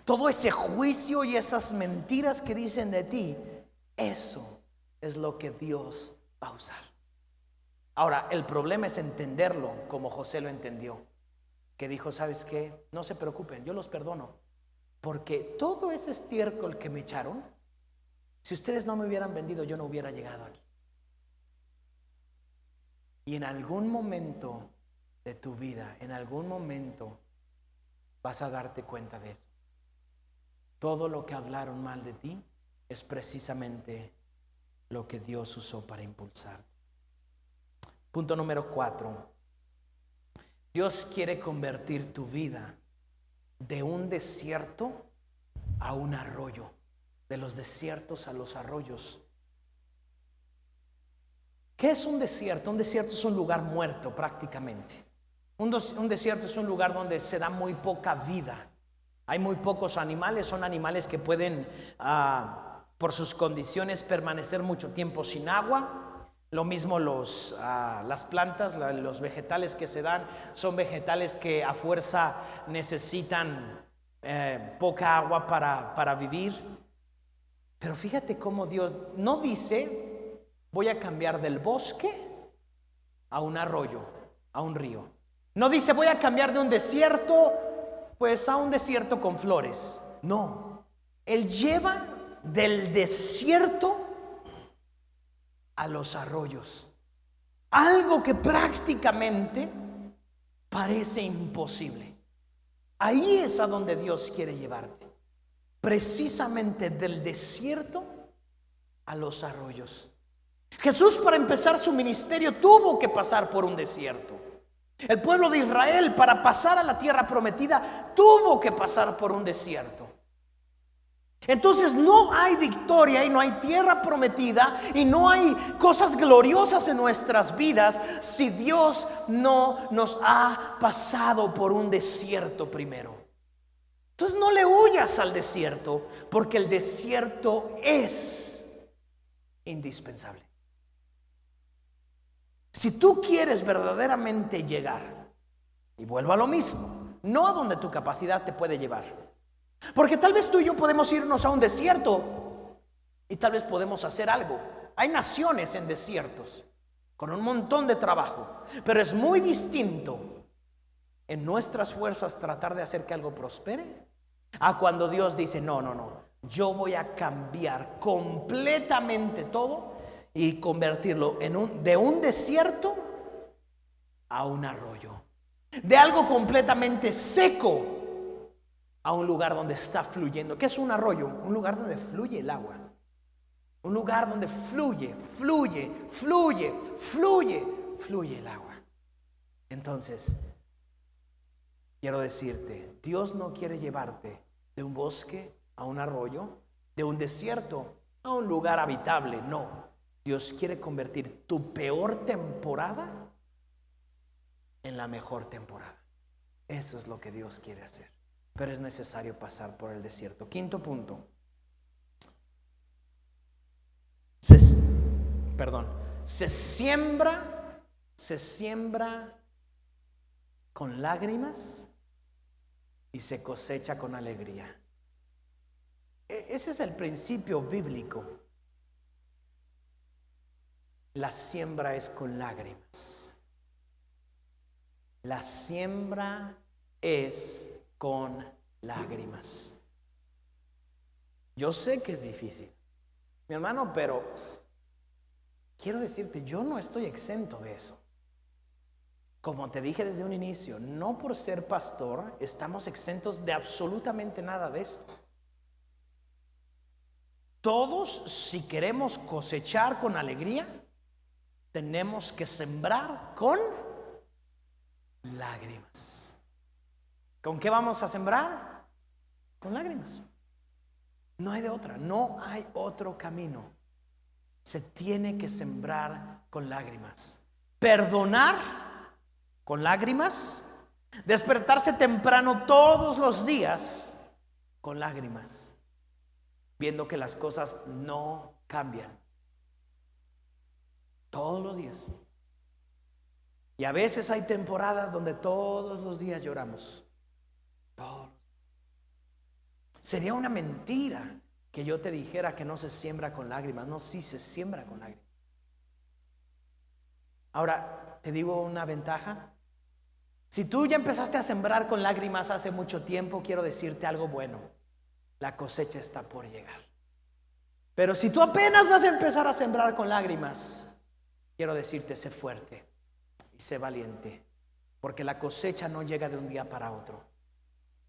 todo ese juicio y esas mentiras que dicen de ti, eso es lo que Dios va a usar. Ahora, el problema es entenderlo como José lo entendió, que dijo: ¿sabes qué? No se preocupen, yo los perdono, porque todo ese estiércol que me echaron, si ustedes no me hubieran vendido, yo no hubiera llegado aquí. Y en algún momento de tu vida, en algún momento vas a darte cuenta de eso. Todo lo que hablaron mal de ti es precisamente lo que Dios usó para impulsar. Punto número 4. Dios quiere convertir tu vida de un desierto a un arroyo, de los desiertos a los arroyos. ¿Qué es un desierto? Un desierto es un lugar muerto prácticamente. Un desierto es un lugar donde se da muy poca vida. Hay muy pocos animales, son animales que pueden, por sus condiciones, permanecer mucho tiempo sin agua. Lo mismo las plantas, los vegetales que se dan, son vegetales que a fuerza necesitan poca agua para vivir. Pero fíjate cómo Dios no dice, voy a cambiar del bosque a un arroyo, a un río. No dice, voy a cambiar de un desierto, pues a un desierto con flores. No, Él lleva del desierto a los arroyos. Algo que prácticamente parece imposible. Ahí es a donde Dios quiere llevarte. Precisamente del desierto a los arroyos. Jesús, para empezar su ministerio, tuvo que pasar por un desierto. El pueblo de Israel, para pasar a la tierra prometida, tuvo que pasar por un desierto. Entonces no hay victoria y no hay tierra prometida y no hay cosas gloriosas en nuestras vidas si Dios no nos ha pasado por un desierto primero. Entonces no le huyas al desierto, porque el desierto es indispensable. Si tú quieres verdaderamente llegar, y vuelvo a lo mismo, no a donde tu capacidad te puede llevar, porque tal vez tú y yo podemos irnos a un desierto y tal vez podemos hacer algo. Hay naciones en desiertos con un montón de trabajo, pero es muy distinto en nuestras fuerzas tratar de hacer que algo prospere a cuando Dios dice, no, yo voy a cambiar completamente todo y convertirlo de un desierto a un arroyo, de algo completamente seco a un lugar donde está fluyendo. ¿Qué es un arroyo? Un lugar donde fluye el agua. Un lugar donde fluye el agua. Entonces, quiero decirte, Dios no quiere llevarte de un bosque a un arroyo, de un desierto a un lugar habitable. No, Dios quiere convertir tu peor temporada en la mejor temporada. Eso es lo que Dios quiere hacer. Pero es necesario pasar por el desierto. Quinto punto. Se siembra con lágrimas y se cosecha con alegría. Ese es el principio bíblico. La siembra es con lágrimas. La siembra es con lágrimas. Yo sé que es difícil, mi hermano, pero quiero decirte, yo no estoy exento de eso. Como te dije desde un inicio, no por ser pastor estamos exentos de absolutamente nada de esto. Todos, si queremos cosechar con alegría, tenemos que sembrar con lágrimas. ¿Con qué vamos a sembrar? Con lágrimas. No hay de otra, no hay otro camino. Se tiene que sembrar con lágrimas. Perdonar con lágrimas. Despertarse temprano todos los días con lágrimas, viendo que las cosas no cambian. Todos los días. Y a veces hay temporadas donde todos los días lloramos. Sería una mentira que yo te dijera que no se siembra con lágrimas. No, sí se siembra con lágrimas. Ahora, te digo una ventaja. Si tú ya empezaste a sembrar con lágrimas hace mucho tiempo, quiero decirte algo bueno. La cosecha está por llegar. Pero si tú apenas vas a empezar a sembrar con lágrimas, quiero decirte, sé fuerte y sé valiente, porque la cosecha no llega de un día para otro.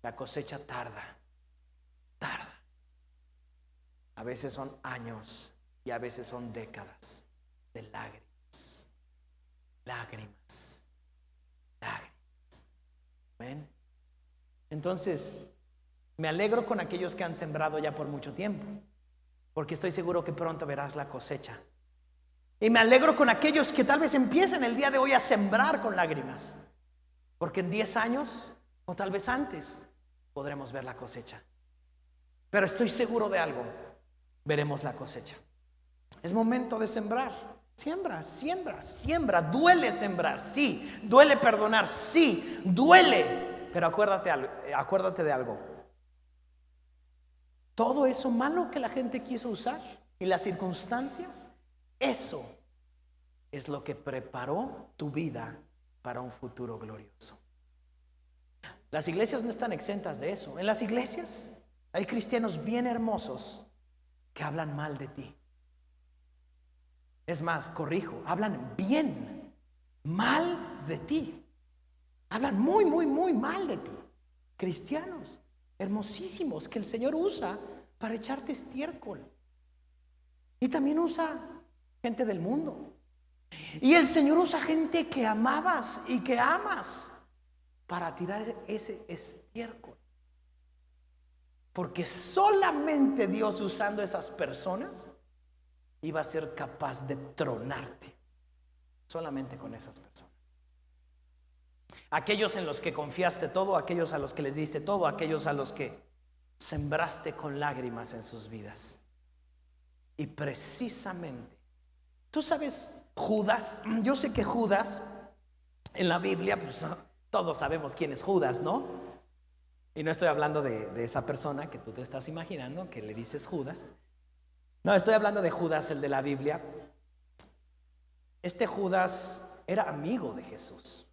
La cosecha tarda. A veces son años y a veces son décadas de lágrimas. ¿Ven? Entonces, me alegro con aquellos que han sembrado ya por mucho tiempo, porque estoy seguro que pronto verás la cosecha. Y me alegro con aquellos que tal vez empiecen el día de hoy a sembrar con lágrimas, Porque en 10 años, o tal vez antes, podremos ver la cosecha. Pero estoy seguro de algo, veremos la cosecha. Es momento de sembrar. Siembra, siembra, siembra. Duele sembrar, sí. Duele perdonar, sí. Duele. Pero acuérdate de algo. Todo eso malo que la gente quiso usar y las circunstancias, eso es lo que preparó tu vida para un futuro glorioso. Las iglesias no están exentas de eso. En las iglesias hay cristianos bien hermosos que hablan mal de ti. Es más, corrijo, hablan bien mal de ti. Hablan muy, muy, muy mal de ti. Cristianos hermosísimos que el Señor usa para echarte estiércol. Y también usa gente del mundo. Y el Señor usa gente que amabas y que amas para tirar ese estiércol. Porque solamente Dios, usando esas personas, iba a ser capaz de tronarte. Solamente con esas personas. Aquellos en los que confiaste todo, aquellos a los que les diste todo, aquellos a los que sembraste con lágrimas en sus vidas. Y precisamente, tú sabes, Judas, yo sé que Judas en la Biblia, pues todos sabemos quién es Judas, ¿no? Y no estoy hablando de esa persona que tú te estás imaginando, que le dices Judas. No, estoy hablando de Judas, el de la Biblia. Este Judas era amigo de Jesús.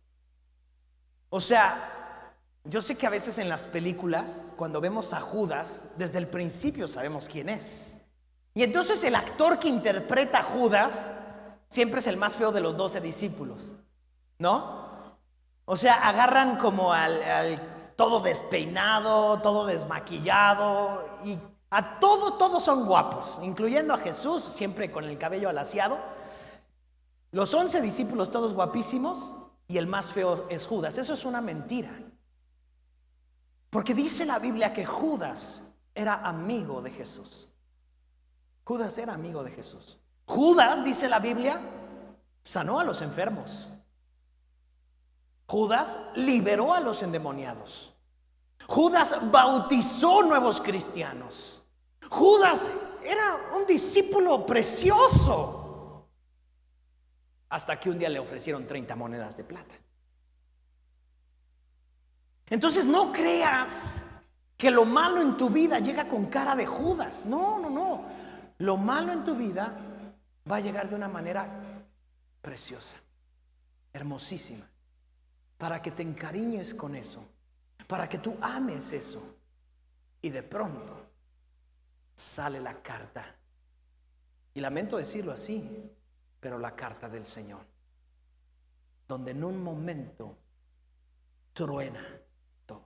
O sea, yo sé que a veces en las películas, cuando vemos a Judas, desde el principio sabemos quién es. Y entonces el actor que interpreta a Judas siempre es el más feo de los 12 discípulos, ¿no? O sea, agarran como al todo despeinado, todo desmaquillado, y a todos son guapos, incluyendo a Jesús, siempre con el cabello alaciado. Los 11 discípulos todos guapísimos, y el más feo es Judas. Eso es una mentira. Porque dice la Biblia que Judas era amigo de Jesús. Judas era amigo de Jesús. Judas, dice la Biblia, sanó a los enfermos. Judas liberó a los endemoniados. Judas bautizó nuevos cristianos. Judas era un discípulo precioso. Hasta que un día le ofrecieron 30 monedas de plata. Entonces no creas que lo malo en tu vida llega con cara de Judas. No, no, no. Lo malo en tu vida va a llegar de una manera preciosa, hermosísima, para que te encariñes con eso, para que tú ames eso. Y de pronto sale la carta. Y lamento decirlo así, pero la carta del Señor, donde en un momento truena todo.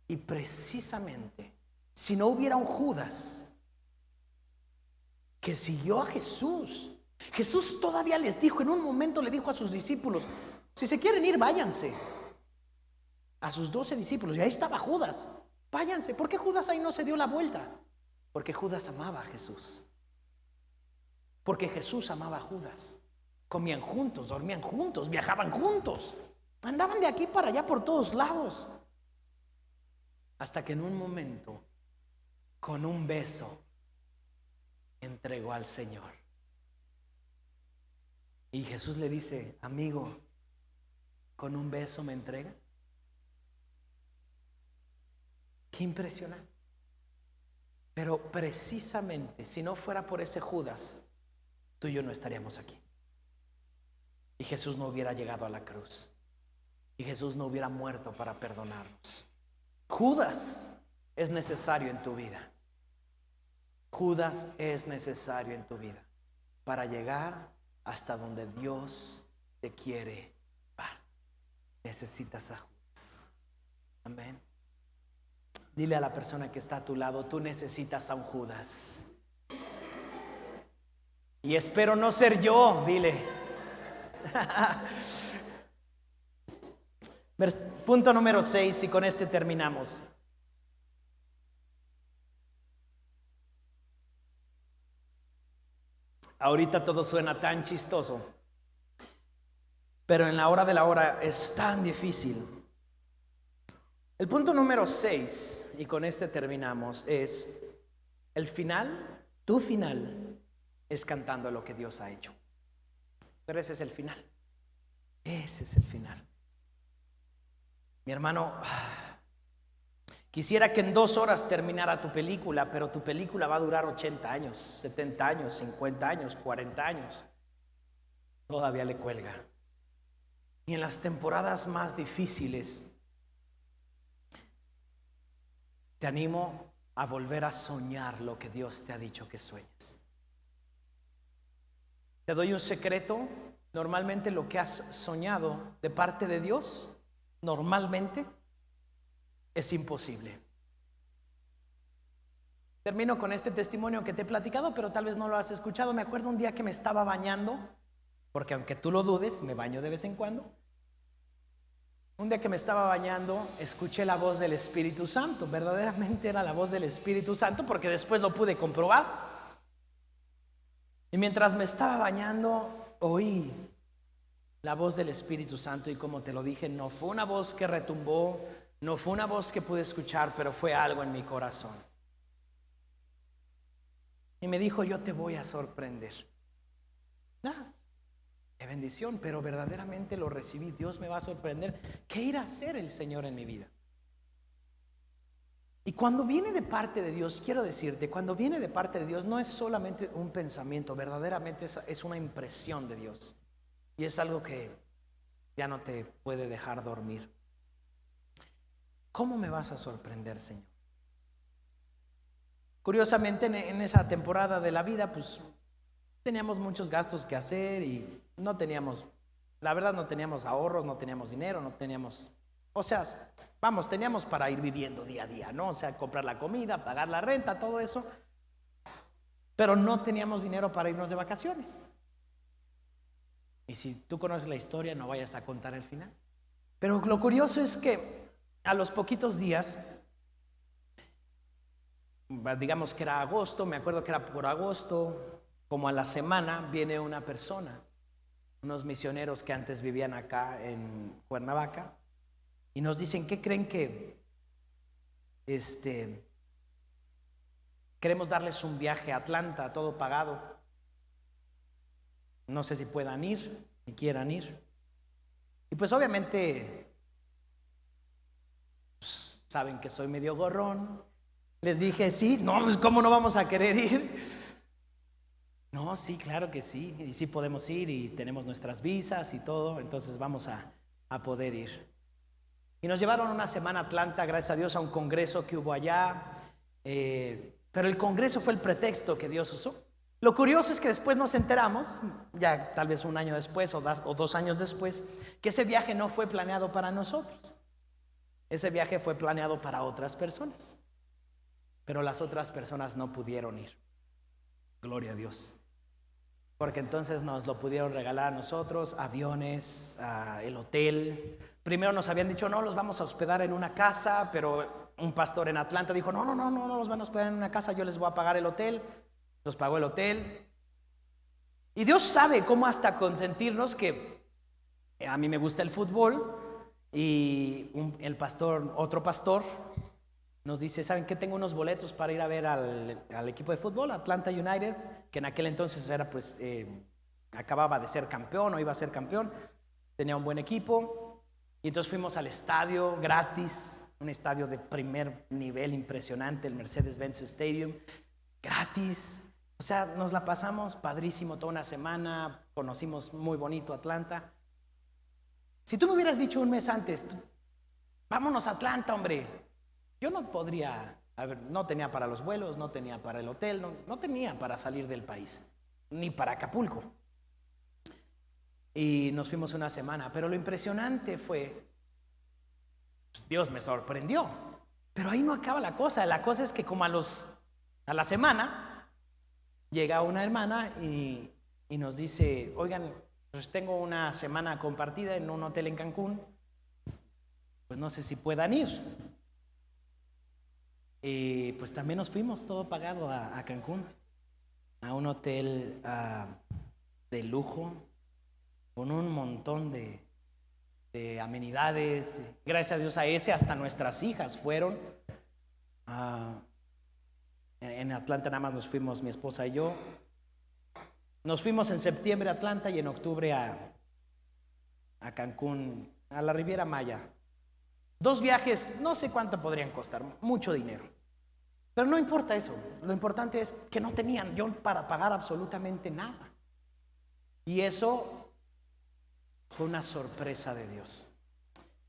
Y precisamente, si no hubiera un Judas que siguió a Jesús, Jesús todavía les dijo, en un momento le dijo a sus discípulos, si se quieren ir, váyanse. A sus 12 discípulos, y ahí estaba Judas, váyanse. ¿Por qué Judas ahí no se dio la vuelta? Porque Judas amaba a Jesús. Porque Jesús amaba a Judas. Comían juntos, dormían juntos, viajaban juntos, andaban de aquí para allá por todos lados. Hasta que en un momento, con un beso, entregó al Señor. Y Jesús le dice, amigo, ¿con un beso me entregas? Qué impresionante. Pero precisamente, si no fuera por ese Judas, tú y yo no estaríamos aquí. Y Jesús no hubiera llegado a la cruz. Y Jesús no hubiera muerto para perdonarnos. Judas es necesario en tu vida. Judas es necesario en tu vida para llegar hasta donde Dios te quiere llevar. Necesitas a Judas. Amén. Dile a la persona que está a tu lado, tú necesitas a un Judas. Y espero no ser yo, dile. Punto número 6, y con este terminamos. Ahorita todo suena tan chistoso, pero en la hora de la hora es tan difícil. El punto número 6, y con este terminamos, es el final, tu final, es cantando lo que Dios ha hecho. Pero ese es el final. Ese es el final. Mi hermano, quisiera que en 2 horas terminara tu película, pero tu película va a durar 80 años, 70 años, 50 años, 40 años. Todavía le cuelga. Y en las temporadas más difíciles, te animo a volver a soñar lo que Dios te ha dicho que sueñes. Te doy un secreto. Normalmente lo que has soñado de parte de Dios, normalmente es imposible. Termino con este testimonio que te he platicado, pero tal vez no lo has escuchado. Me acuerdo un día que me estaba bañando, porque aunque tú lo dudes, me baño de vez en cuando. Un día que me estaba bañando, escuché la voz del Espíritu Santo. Verdaderamente era la voz del Espíritu Santo, porque después lo pude comprobar. Y mientras me estaba bañando, oí la voz del Espíritu Santo, y como te lo dije, no fue una voz que retumbó, no fue una voz que pude escuchar, pero fue algo en mi corazón. Y me dijo: yo te voy a sorprender. Qué bendición, pero verdaderamente lo recibí. Dios me va a sorprender. ¿Qué irá a hacer el Señor en mi vida? Y cuando viene de parte de Dios, quiero decirte, cuando viene de parte de Dios, no es solamente un pensamiento, verdaderamente es una impresión de Dios. Y es algo que ya no te puede dejar dormir. ¿Cómo me vas a sorprender, Señor? Curiosamente, en esa temporada de la vida, pues teníamos muchos gastos que hacer y no teníamos, la verdad, no teníamos ahorros, no teníamos dinero, no teníamos, o sea, vamos, teníamos para ir viviendo día a día, ¿no? O sea, comprar la comida, pagar la renta, todo eso, pero no teníamos dinero para irnos de vacaciones. Y si tú conoces la historia, no vayas a contar el final. Pero lo curioso es que a los poquitos días, digamos que era agosto, me acuerdo que era por agosto, como a la semana, viene una persona, unos misioneros que antes vivían acá en Cuernavaca, y nos dicen: ¿qué creen que queremos darles un viaje a Atlanta, todo pagado? No sé si puedan ir y quieran ir. Y pues obviamente pues, saben que soy medio gorrón. Les dije: sí, no, pues cómo no vamos a querer ir. No, sí, claro que sí. Y sí podemos ir y tenemos nuestras visas y todo. Entonces vamos a poder ir. Y nos llevaron una semana a Atlanta, gracias a Dios, a un congreso que hubo allá. Pero el congreso fue el pretexto que Dios usó. Lo curioso es que después nos enteramos, ya tal vez un año después o 2 años después, que ese viaje no fue planeado para nosotros. Ese viaje fue planeado para otras personas, pero las otras personas no pudieron ir. Gloria a Dios. Porque entonces nos lo pudieron regalar a nosotros, aviones, el hotel. Primero nos habían dicho: no, los vamos a hospedar en una casa, pero un pastor en Atlanta dijo: no los van a hospedar en una casa, yo les voy a pagar el hotel. Nos pagó el hotel. Y Dios sabe cómo hasta consentirnos, que a mí me gusta el fútbol. Y otro pastor nos dice: ¿saben qué? Tengo unos boletos para ir a ver al equipo de fútbol, Atlanta United, que en aquel entonces era pues acababa de ser campeón o iba a ser campeón. Tenía un buen equipo. Y entonces fuimos al estadio gratis, un estadio de primer nivel impresionante, el Mercedes-Benz Stadium, gratis. O sea, nos la pasamos padrísimo toda una semana, conocimos muy bonito Atlanta. Si tú me hubieras dicho un mes antes: vámonos a Atlanta, hombre, yo no podría, no tenía para los vuelos, no tenía para el hotel, no tenía para salir del país, ni para Acapulco. Y nos fuimos una semana, pero lo impresionante fue, pues Dios me sorprendió. Pero ahí no acaba la cosa es que como a la semana, llega una hermana y nos dice: oigan, pues tengo una semana compartida en un hotel en Cancún, pues no sé si puedan ir. Y pues también nos fuimos, todo pagado a Cancún, a un hotel de lujo, con un montón de amenidades. Gracias a Dios a ese hasta nuestras hijas fueron. En Atlanta nada más nos fuimos mi esposa y yo. Nos fuimos en septiembre a Atlanta y en octubre a Cancún, a la Riviera Maya. 2 viajes, no sé cuánto podrían costar, mucho dinero. Pero no importa eso, lo importante es que no tenían yo para pagar absolutamente nada. Y eso fue una sorpresa de Dios.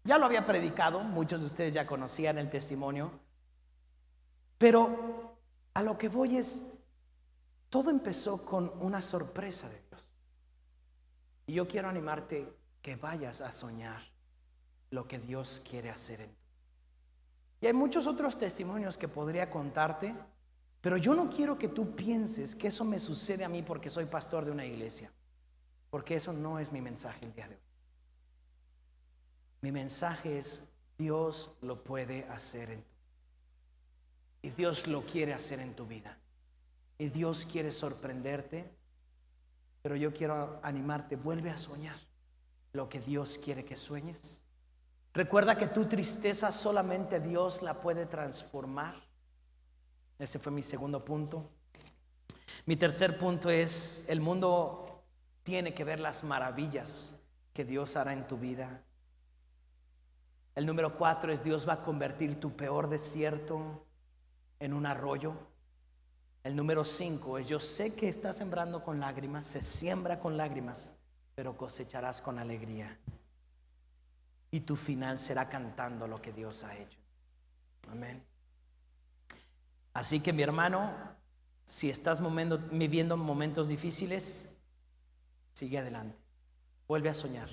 Ya lo había predicado, muchos de ustedes ya conocían el testimonio, pero a lo que voy es, todo empezó con una sorpresa de Dios. Y yo quiero animarte que vayas a soñar lo que Dios quiere hacer en ti. Y hay muchos otros testimonios que podría contarte, pero yo no quiero que tú pienses que eso me sucede a mí porque soy pastor de una iglesia, porque eso no es mi mensaje el día de hoy. Mi mensaje es: Dios lo puede hacer en tu vida. Y Dios lo quiere hacer en tu vida. Y Dios quiere sorprenderte. Pero yo quiero animarte: vuelve a soñar lo que Dios quiere que sueñes. Recuerda que tu tristeza solamente Dios la puede transformar. Ese fue mi segundo punto. Mi tercer punto es: el mundo tiene que ver las maravillas que Dios hará en tu vida. El número 4 es: Dios va a convertir tu peor desierto en un arroyo. El número 5 es: yo sé que estás sembrando con lágrimas, se siembra con lágrimas, pero cosecharás con alegría. Y tu final será cantando lo que Dios ha hecho. Amén. Así que mi hermano, si estás viviendo momentos difíciles, sigue adelante. Vuelve a soñar.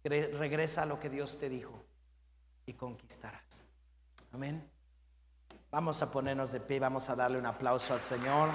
Regresa a lo que Dios te dijo y conquistarás. Amén. Vamos a ponernos de pie, vamos a darle un aplauso al Señor.